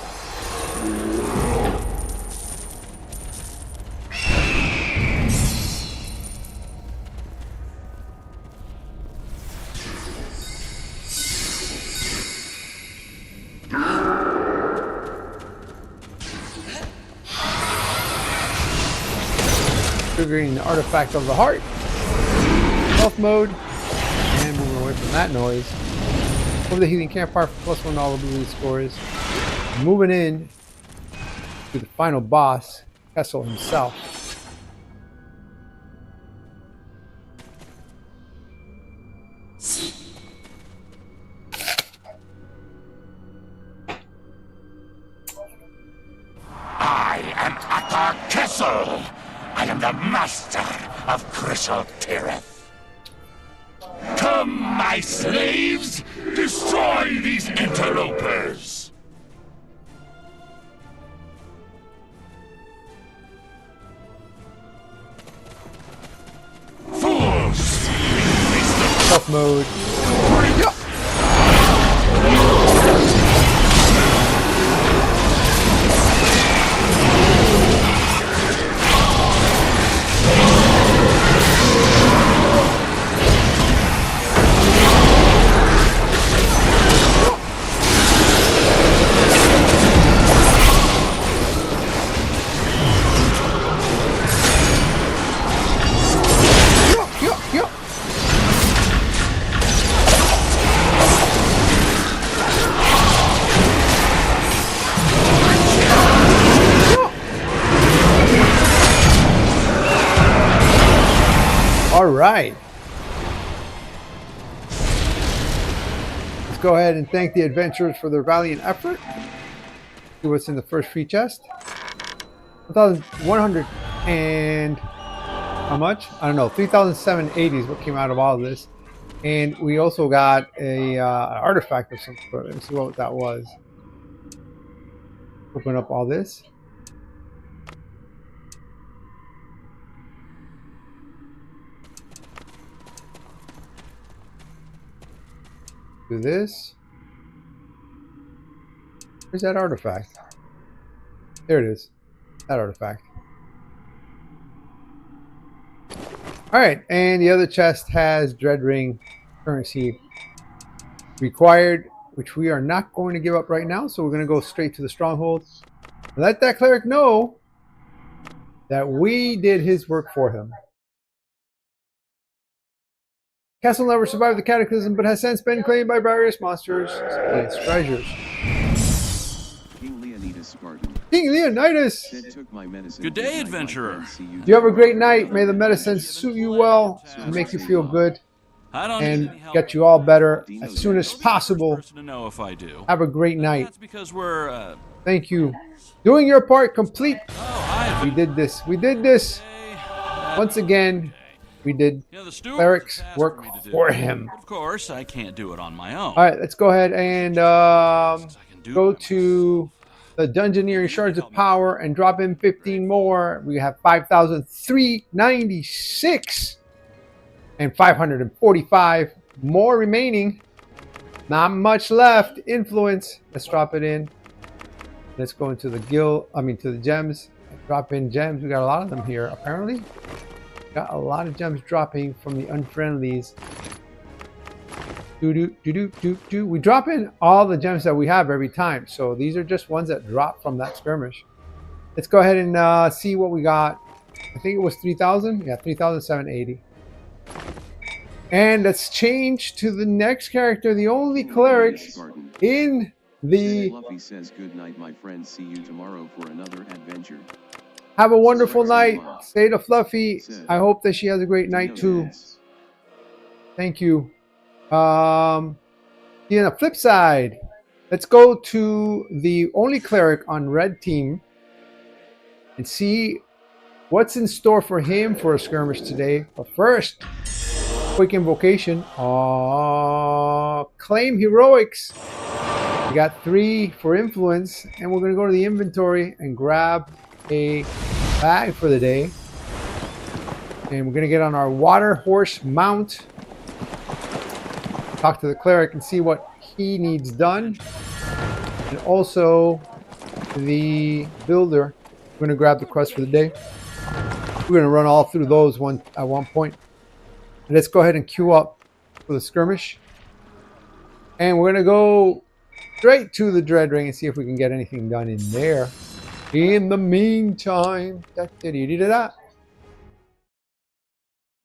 Triggering the artifact of the heart. Health mode. And moving away from that noise. Over the healing campfire for +1 all ability scores. Moving in to the final boss, Kessel himself. I am Atar Kessel. I am the master of Crystal Tirith. Come, my slaves! Destroy these interlopers! Fools! Tough mode. Yeah. All right. Let's go ahead and thank the adventurers for their valiant effort. See what's in the first free chest. 1,100 and how much? I don't know. 3,780 is what came out of all of this. And we also got a artifact of some sort. Let's see what that was. Open up all this. Do this. Where's that artifact? There it is. That artifact. Alright, and the other chest has Dread Ring currency required, which we are not going to give up right now, so we're going to go straight to the stronghold. Let that cleric know that we did his work for him. Castle never survived the cataclysm, but has since been claimed by various monsters and its treasures. King Leonidas Spartan. King Leonidas! Good day, adventurer. You have a great night. May the medicine suit you well and make you feel good and get you all better as soon as possible. To know if I do. Have a great night. That's because we're Thank you. Doing your part complete. We did this. We did this. Once again, we did cleric's work for him. Of course, I can't do it on my own. All right, let's go ahead and go to the Dungeoneering Shards of Power and drop in 15 more. We have 5,396 and 545 more remaining. Not much left. Influence. Let's drop it in. Let's go into the guild. To the gems. Drop in gems. We got a lot of them here, apparently. Got a lot of gems dropping from the unfriendlies. We drop in all the gems that we have every time. So these are just ones that drop from that skirmish. Let's go ahead and see what we got. I think it was 3,000. Yeah, 3,780. And let's change to the next character, the only cleric in the... Fluffy says good night, my friends. See you tomorrow for another adventure. Have a wonderful night. Stay to Fluffy. I hope that she has a great night too. Thank you. On the flip side, let's go to the only cleric on red team and see what's in store for him for a skirmish today. But first, quick invocation. Claim heroics. We got 3 for influence, and we're going to go to the inventory and grab a bag for the day. And we're going to get on our water horse mount. Talk to the cleric and see what he needs done. And also the builder. We're going to grab the quest for the day. We're going to run all through those at one point. And let's go ahead and queue up for the skirmish. And we're going to go straight to the Dread Ring and see if we can get anything done in there. In the meantime,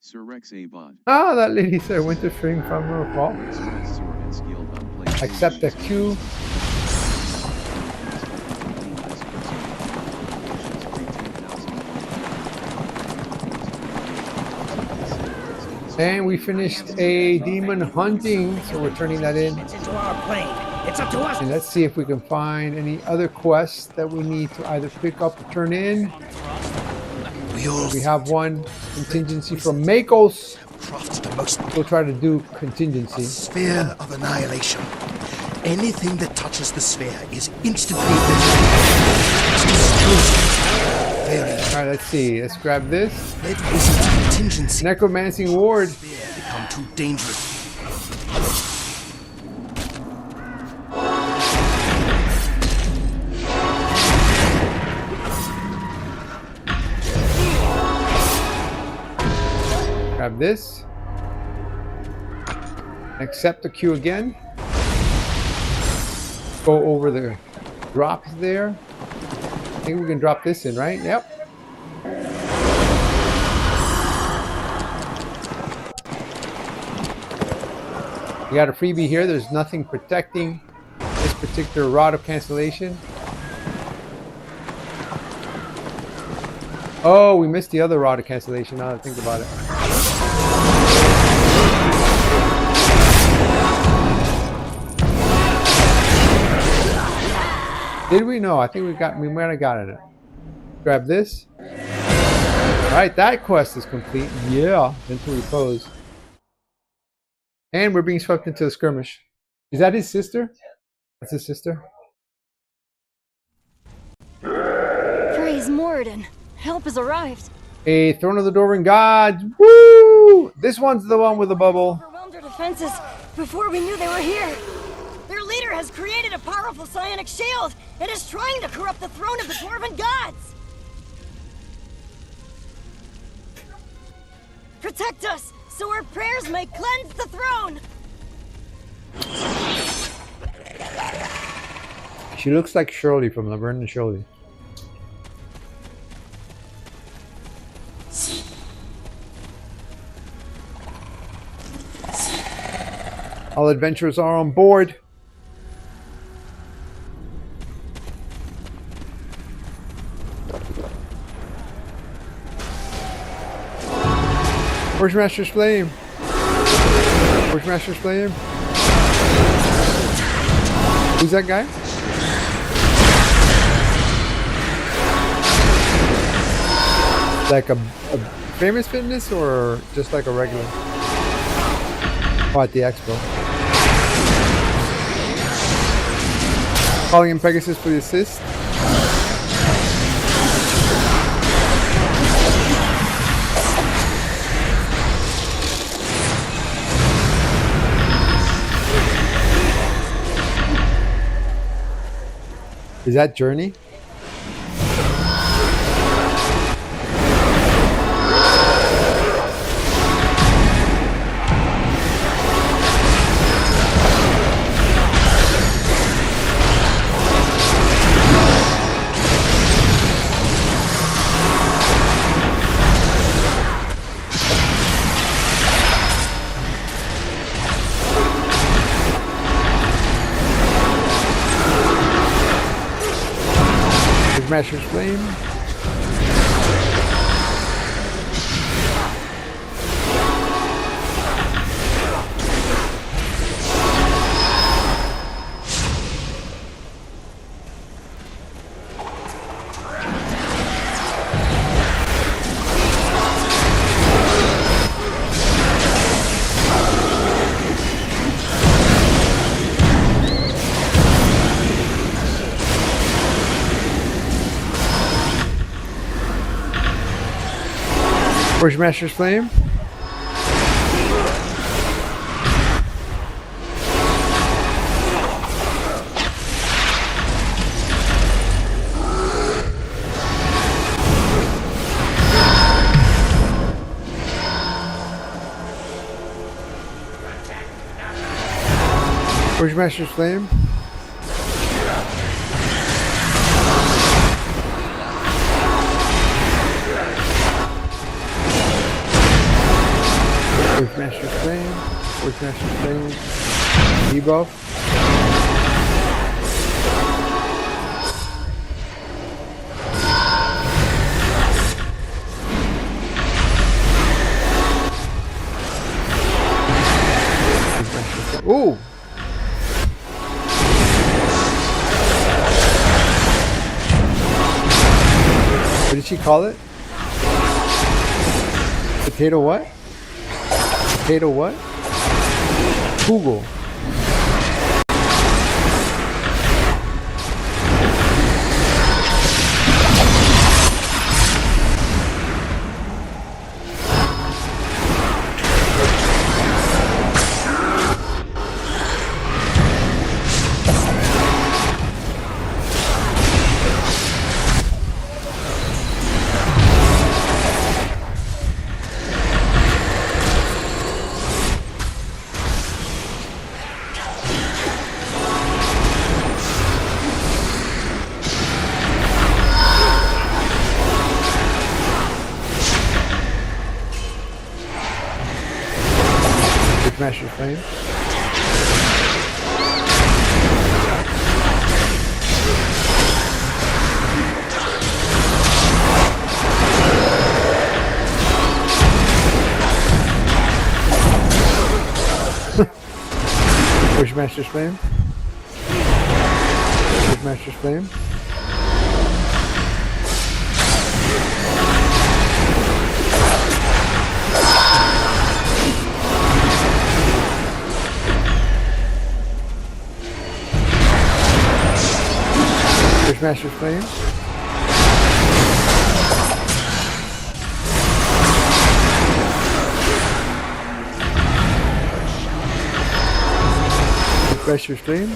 Sir Rex A bot. Ah, that lady said winter string from her fault. Accept the queue. And we finished a demon hunting, so we're turning that in. It's into our plane. It's up to us. And let's see if we can find any other quests that we need to either pick up or turn in. We have one contingency from Makos. We'll try to do contingency. A sphere of annihilation. Anything that touches the sphere is instantly Alright, let's see. Let's grab this. Contingency. Necromancing ward. Become too dangerous. Grab this. Accept the queue again. Go over the drops there. I think we can drop this in, right? Yep. We got a freebie here. There's nothing protecting this particular rod of cancellation. Oh, we missed the other rod of cancellation now that I think about it. Did we? No, I think we might have gotten it. Grab this. Alright, that quest is complete. Yeah, into repose. And we're being swept into the skirmish. Is that his sister? That's his sister. Praise Moradin. Help has arrived. A Throne of the Dwarven Gods. Woo! This one's the one with the bubble. Overwhelmed our defenses before we knew they were here. Their leader has created a powerful psionic shield and is trying to corrupt the throne of the Dwarven Gods. Protect us, so our prayers may cleanse the throne. She looks like Shirley from Laverne and Shirley. All adventurers are on board. Where's Master's Flame? Where's Master's Flame? Who's that guy? Like a famous fitness or just like a regular? Oh, at the expo. Calling in Pegasus for the assist. Is that Journey? Master's Flame. Where's Master's Flame? Where's Master's Flame? Where's Master's Flame? Where's Master's Flame? Debuff. Ooh! What did she call it? Potato what? Potato what? Google. Master's Flame. Where's Master's Flame? Where's Master's Flame? Where's Master's Flame? Where's Master's Flame?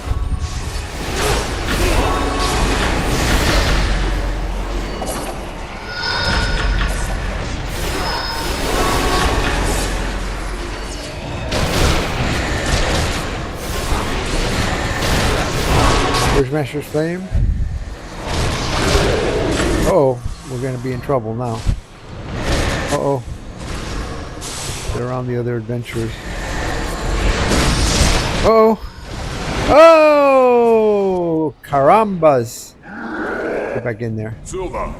Where's Master's Flame? Uh-oh, we're going to be in trouble now. Uh-oh. They're on the other adventurers. Uh-oh. Oh! Carambas. Get back in there. Silva.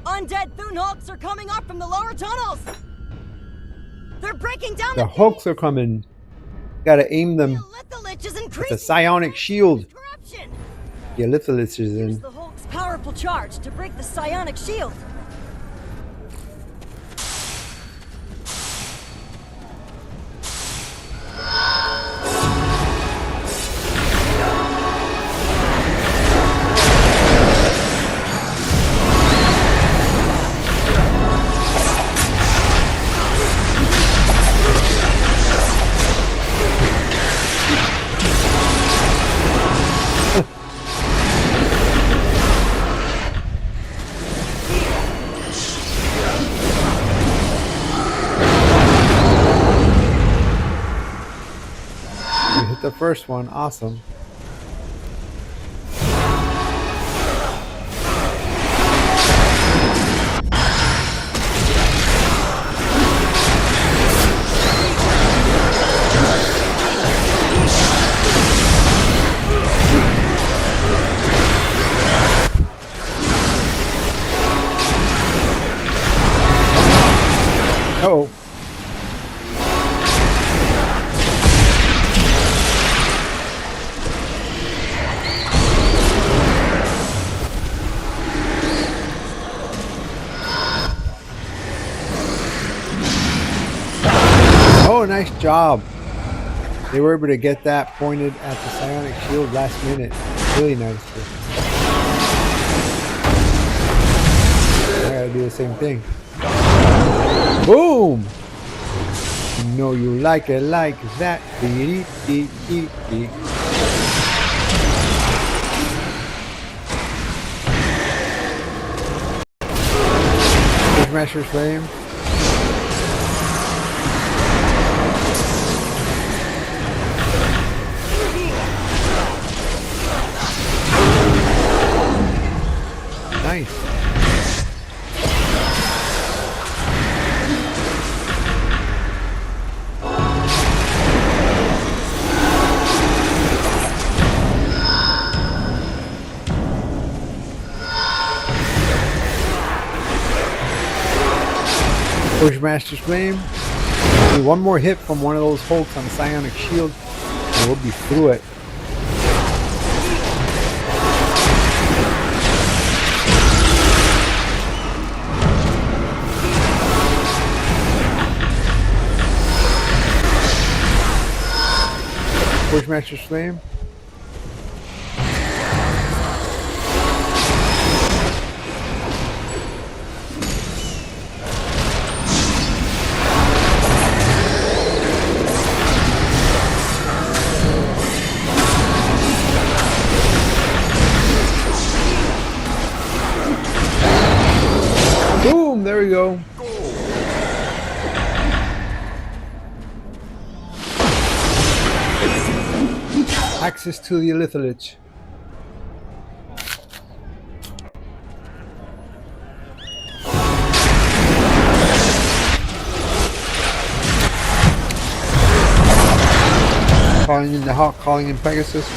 Undead Thunhawks are coming up from the lower tunnels. They're breaking down the Hulks are coming. Gotta aim them with a psionic shield. Yeah, Litholith is in. Use the Hulk's powerful charge to break the psionic shield. The first one, awesome. Oh. Oh, nice job. They were able to get that pointed at the psionic shield last minute. Really nice. I gotta do the same thing. Boom! You know you like it like that. Smasher's Flame. Nice. Pushmaster's Flame. Need one more hit from one of those hulks on the psionic shield, and we'll be through it. Pushmaster's Flame. Boom, there we go. Access to the Elithalich. Calling in the Hawk, calling in Pegasus.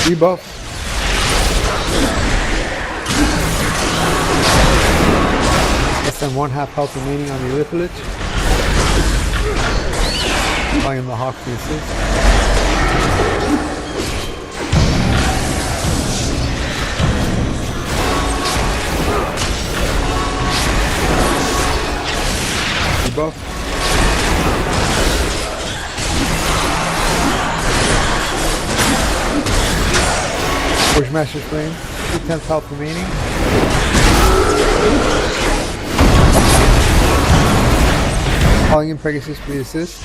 Debuff. Less than 1/2 health remaining on the Elithalich. Calling in the Hawk to assist. Debuff. Pushmaster's Flame, 2/10 health remaining. Calling in Pegasus for the assist.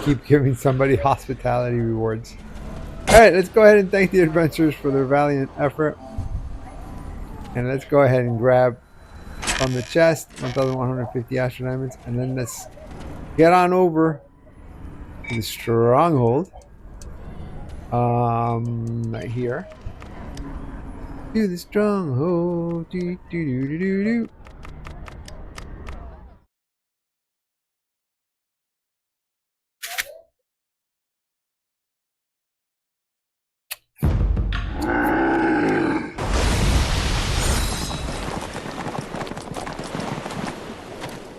Keep giving somebody hospitality rewards. Alright, let's go ahead and thank the adventurers for their valiant effort. And let's go ahead and grab from the chest 1,150 Astral Diamonds, and then let's get on over to the stronghold. Right here. To the stronghold. Do, do, do, do, do, do.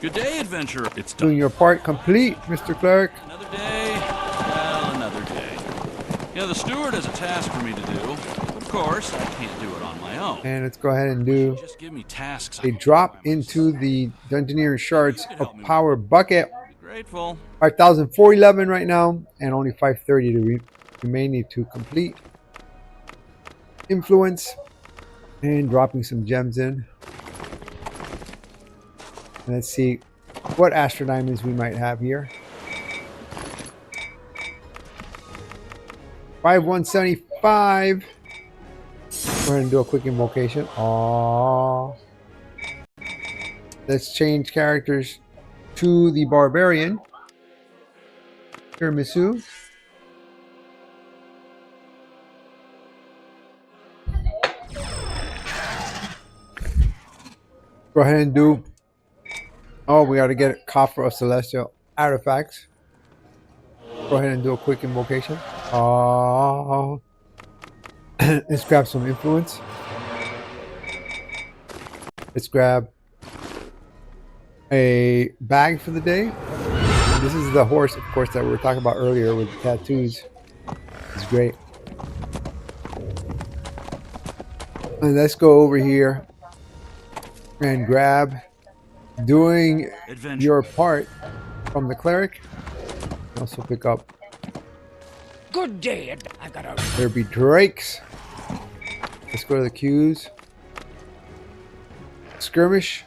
Good day, adventurer. It's done. Doing your part complete, Mr. Cleric. Another day, well, another day. Yeah, the steward has a task for me to do. But of course, I can't do it on my own. And let's go ahead and do Just give me tasks. a drop into the Dungeoneer Shards of Power bucket. Grateful. 5,411 right now, and only 530 to remaining to complete. influence and dropping some gems in. Let's see what Astro Diamonds we might have here. 5175. Go ahead and do a quick invocation. Aww. Let's change characters to the Barbarian. Tiramisu. Go ahead and do. Oh, we got to get a coffer of celestial artifacts. Go ahead and do a quick invocation. Let's grab some influence. Let's grab a bag for the day. And this is the horse, of course, that we were talking about earlier with the tattoos. It's great. And let's go over here and grab doing your part from the cleric. Also pick up. Good day. I've got a. There be drakes. Let's go to the queues. Skirmish.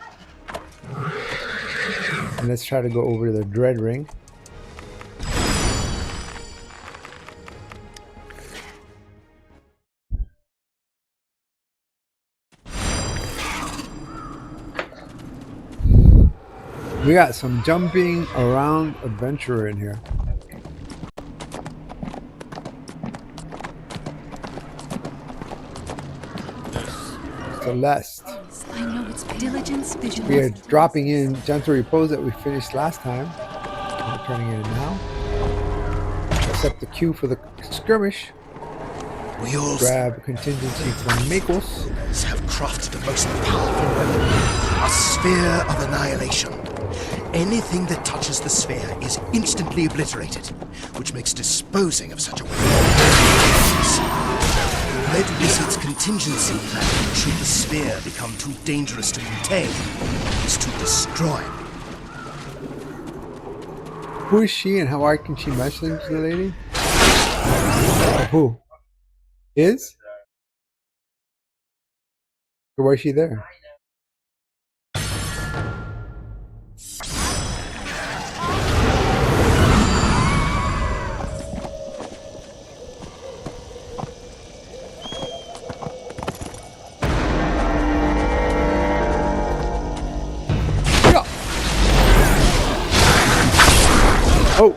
And let's try to go over to the Dread Ring. We got some jumping around adventurer in here. Celeste. I know it's diligence, vigilance. We are dropping in Gentle Repose that we finished last time. We're turning it in now. Accept the queue for the skirmish. We all grab contingency from Makos. Have crafted the most powerful weapon, a sphere of annihilation. Anything that touches the sphere is instantly obliterated, which makes disposing of such a weapon dangerous. The Red Wizard's contingency plan, should the sphere become too dangerous to contain, is to destroy. Who is she and how hard can she message the lady? Who? Is? Or why is she there? Oh!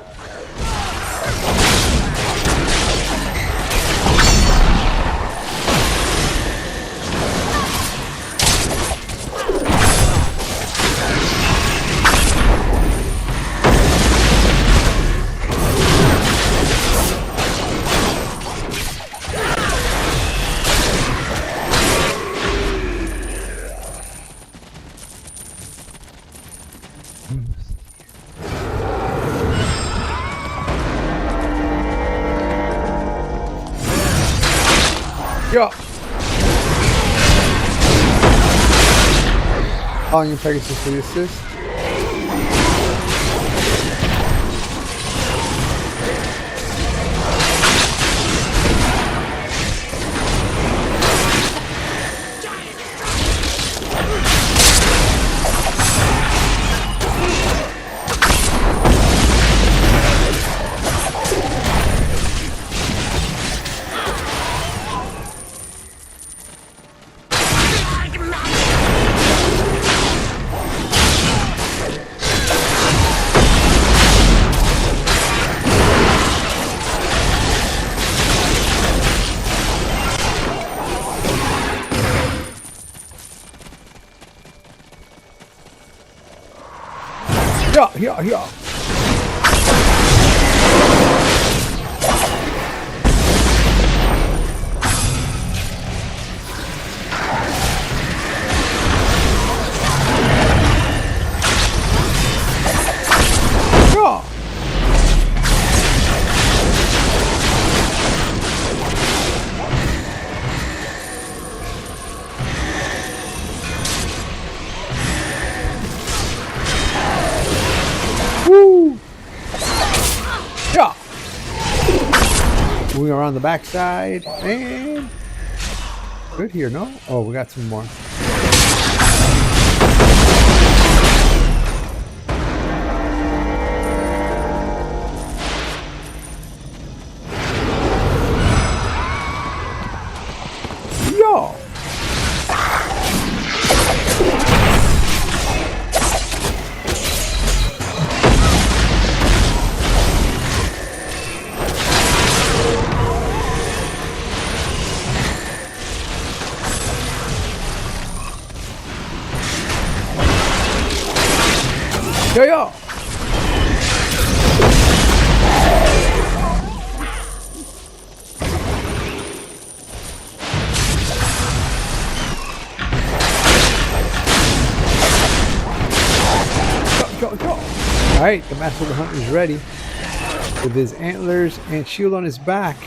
Yeah. Calling in Pegasus for the assist. Yeah. Woo! Yeah. Moving around the backside and good here, no? Oh, we got some more. Yo! Yo, yo! Go. Alright, the Master of the Hunt is ready. With his antlers and shield on his back.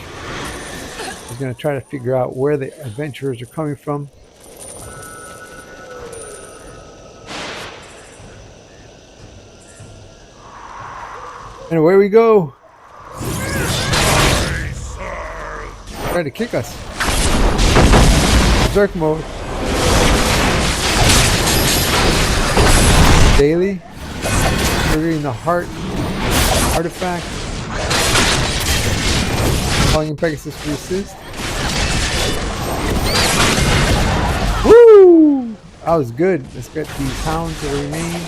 He's going to try to figure out where the adventurers are coming from. And away we go. Try to kick us. Berserk mode. Daily. Triggering the heart artifact. Calling in Pegasus for assist. Woo! That was good. Let's get these hounds that remain.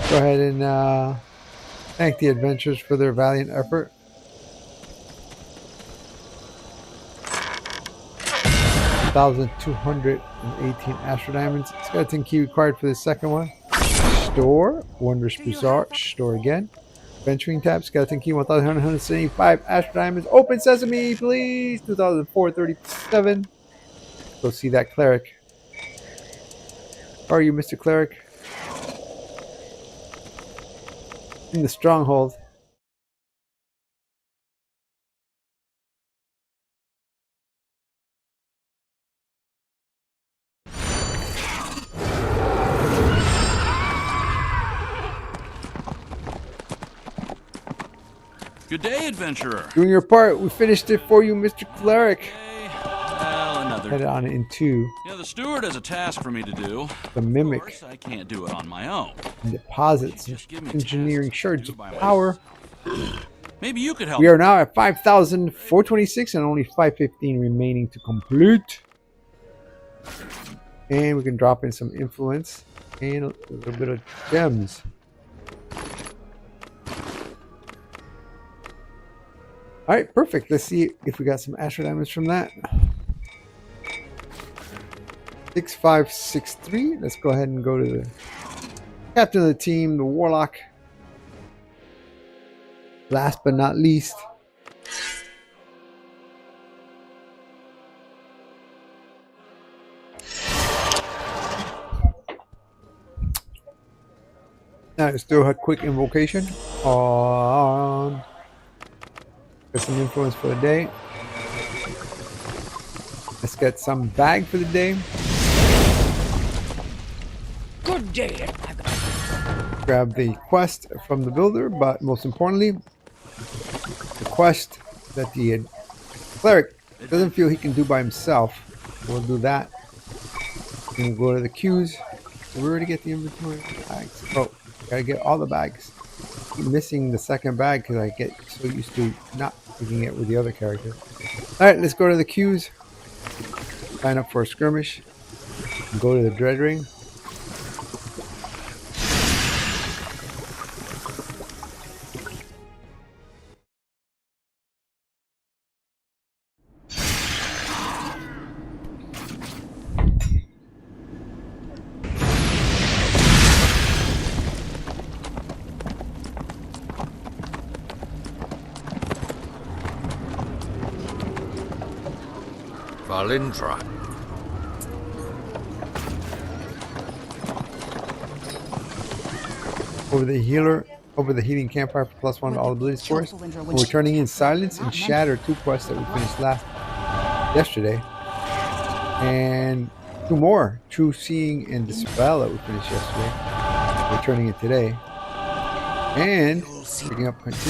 Go ahead and thank the adventurers for their valiant effort. $1,218 Astro Diamonds. Skeleton key required for the second one. Store. Wondrous Bazaar. Store again. Venturing tab. Skeleton key 1,175 Astro Diamonds. Open sesame, please. 2,437. Go see that cleric. How are you, Mr. Cleric? In the stronghold. Good day, adventurer. Doing your part. We finished it for you, Mr. Cleric. Well, another. Head on into. You know, the steward has a task for me to do. The mimic. Of course, I can't do it on my own. Deposits. Engineering shards of power. Maybe you could help. We are now at 5,426 and only 515 remaining to complete. And we can drop in some influence and a little bit of gems. Alright, perfect. Let's see if we got some Astro Diamonds from that. 6563. Let's go ahead and go to the captain of the team, the Warlock. Last but not least. Now let's do a quick invocation on. Get some influence for the day. Let's get some bag for the day. Good day. Grab the quest from the builder, but most importantly, the quest that the cleric doesn't feel he can do by himself. We'll do that. And we'll go to the queues. We already get the inventory bags. Oh, gotta get all the bags. Keep missing the second bag because I get so used to not picking it with the other character. Alright, let's go to the queues. Sign up for a skirmish. Go to the Dread Ring. Valindra. Over the healing campfire for +1 to all ability scores. We're turning in Silence and Shatter, 2 quests that we finished yesterday. And 2 more, True Seeing and Dispel that we finished yesterday. We're turning in today. And Picking up point 2.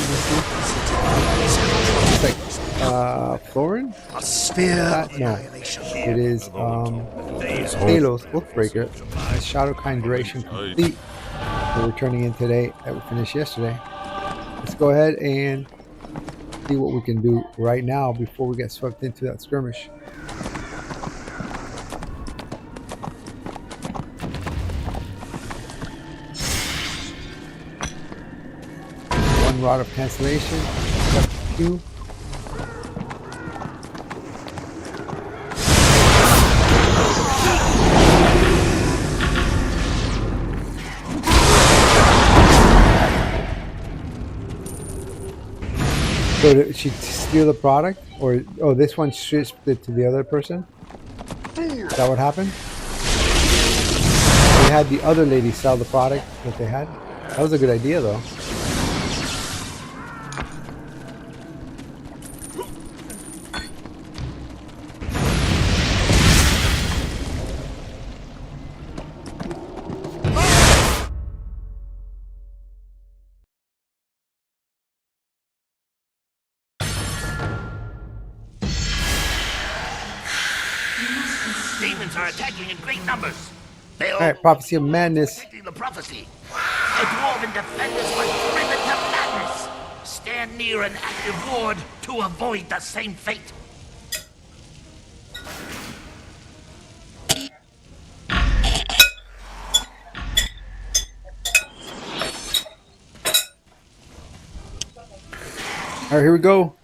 It's like Florin? A sphere of No. annihilation. It is Talos Wolfbreaker. Shadowkind duration complete. That we're turning in today. That we finished yesterday. Let's go ahead and see what we can do right now before we get swept into that skirmish. One rod of cancellation. Left 2. So did she steal the product? Or, oh, this one switched it to the other person? Is that what happened? They had the other lady sell the product that they had? That was a good idea, though. Demons are attacking in great numbers. They Alright, Prophecy of Madness. the prophecy. The dwarven defenders were driven to madness. Stand near an active ward to avoid the same fate. Alright, here we go.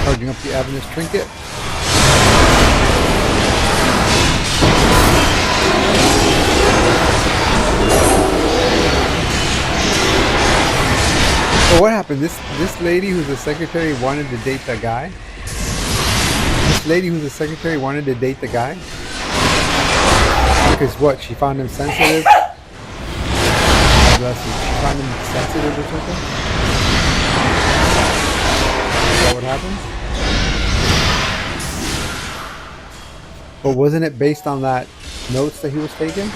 Charging up the Avenus Trinket. So what happened? This lady who's the secretary wanted to date that guy? This lady who's the secretary wanted to date the guy? Because what? She found him sensitive? Bless you. She found him sensitive or something? Is that what happened? But wasn't it based on that notes that he was taking?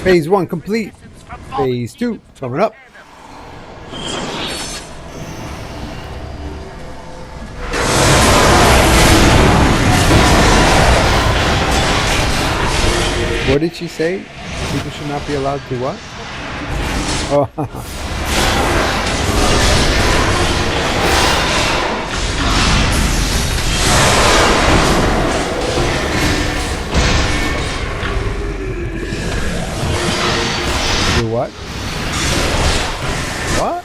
Phase 1 complete. Phase 2 coming up. What did she say? People should not be allowed to what? Oh, do what? What?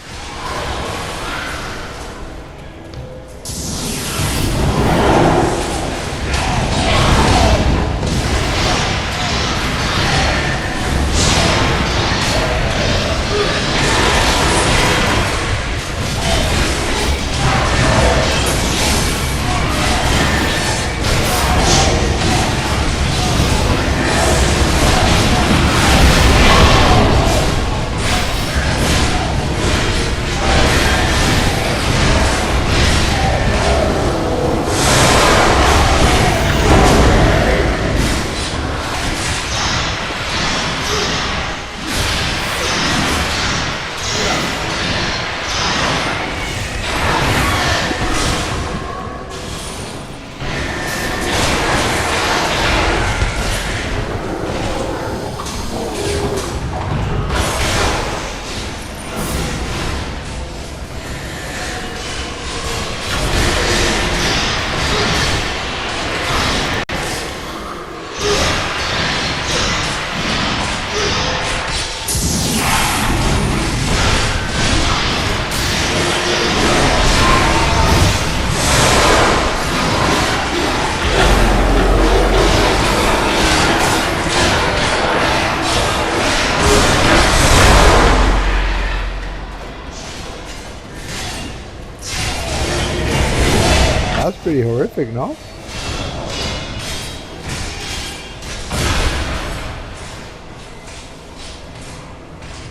pretty horrific, no?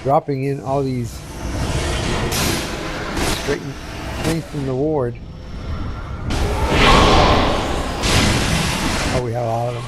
Dropping in all these strength from the ward. Oh, we have a lot of them.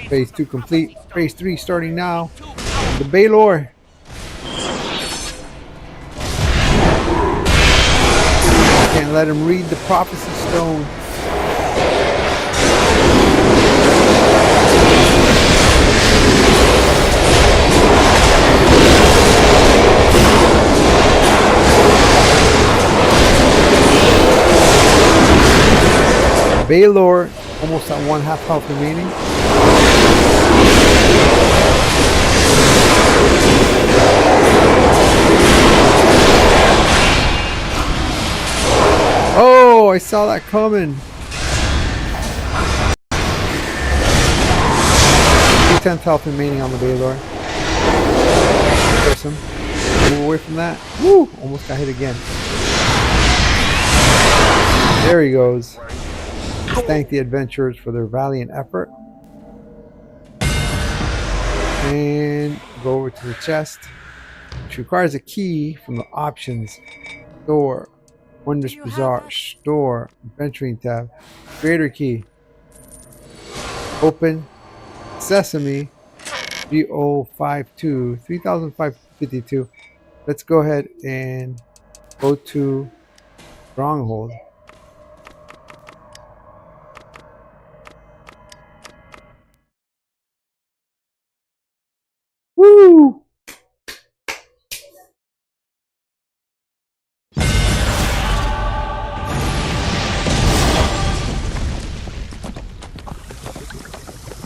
Phase 2 complete. Phase 3 starting now. The Baylor. Can't let him read the prophecy stone. Baylor almost at 1/2 health remaining. Oh, I saw that coming. 2/10 health remaining on the Baylor. Press him. Move away from that. Woo! Almost got hit again. There he goes. Let's thank the adventurers for their valiant effort. And go over to the chest, which requires a key from the options. Store. Wondrous Bazaar. Store. Adventuring tab. Creator key. Open. Sesame. 3052. 3552. Let's go ahead and go to Stronghold. Woo!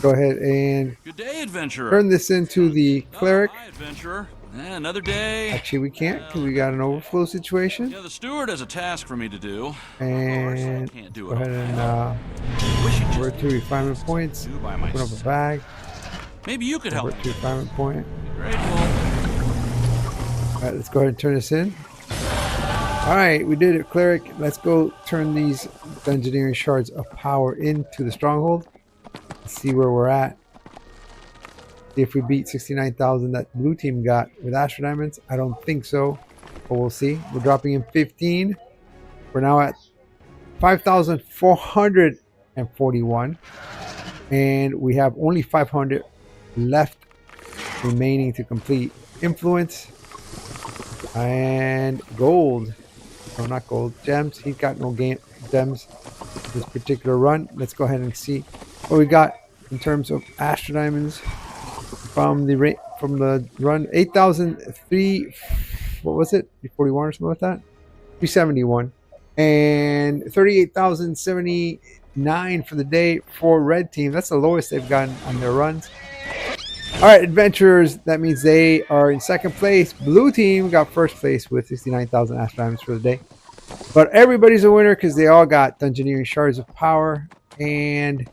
Go ahead and Good day, adventurer. turn this into the cleric. Hi, adventurer. Another day. Actually, we can't because we got an overflow situation. Yeah, the steward has a task for me to do. And Can't do go it ahead and convert to refinement points. Open up a bag. Maybe you could help. Convert to refinement point. Grateful. Alright, let's go ahead and turn this in. Alright, we did it, cleric. Let's go turn these dungeoneering shards of power into the stronghold. Let's see where we're at. See if we beat 69,000 that blue team got with Astro Diamonds. I don't think so, but we'll see. We're dropping in 15. We're now at 5,441. And we have only 500 left remaining to complete. Influence and gold. No, not gold. Gems. He's got no gems this particular run. Let's go ahead and see what we got in terms of Astro Diamonds from the run. 8,003. What was it? 341 or something like that. 371 and 38,079 for the day for red team. That's the lowest they've gotten on their runs. All right, adventurers. That means they are in second place. Blue team got first place with 69,000 Ash Diamonds for the day. But everybody's a winner because they all got Dungeoneering Shards of Power. And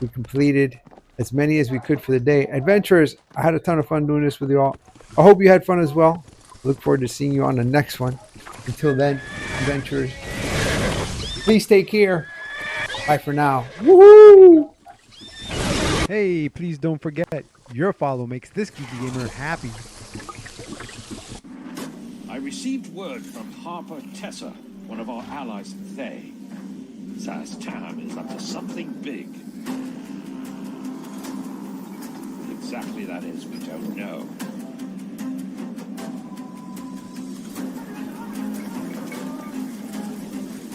we completed as many as we could for the day. Adventurers, I had a ton of fun doing this with you all. I hope you had fun as well. Look forward to seeing you on the next one. Until then, adventurers, please take care. Bye for now. Woohoo! Hey, please don't forget, your follow makes this geeky gamer happy. I received word from Harper Tessa, one of our allies in Thay. Zaz Tam is up to something big. What exactly that is, we don't know.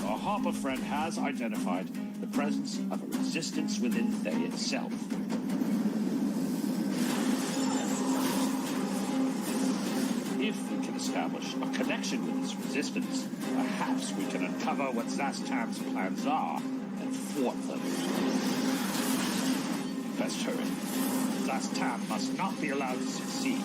Our Harper friend has identified the presence of a resistance within Thay itself. If we can establish a connection with this resistance, perhaps we can uncover what Zastam's plans are and thwart them. Best hurry. Zastam must not be allowed to succeed.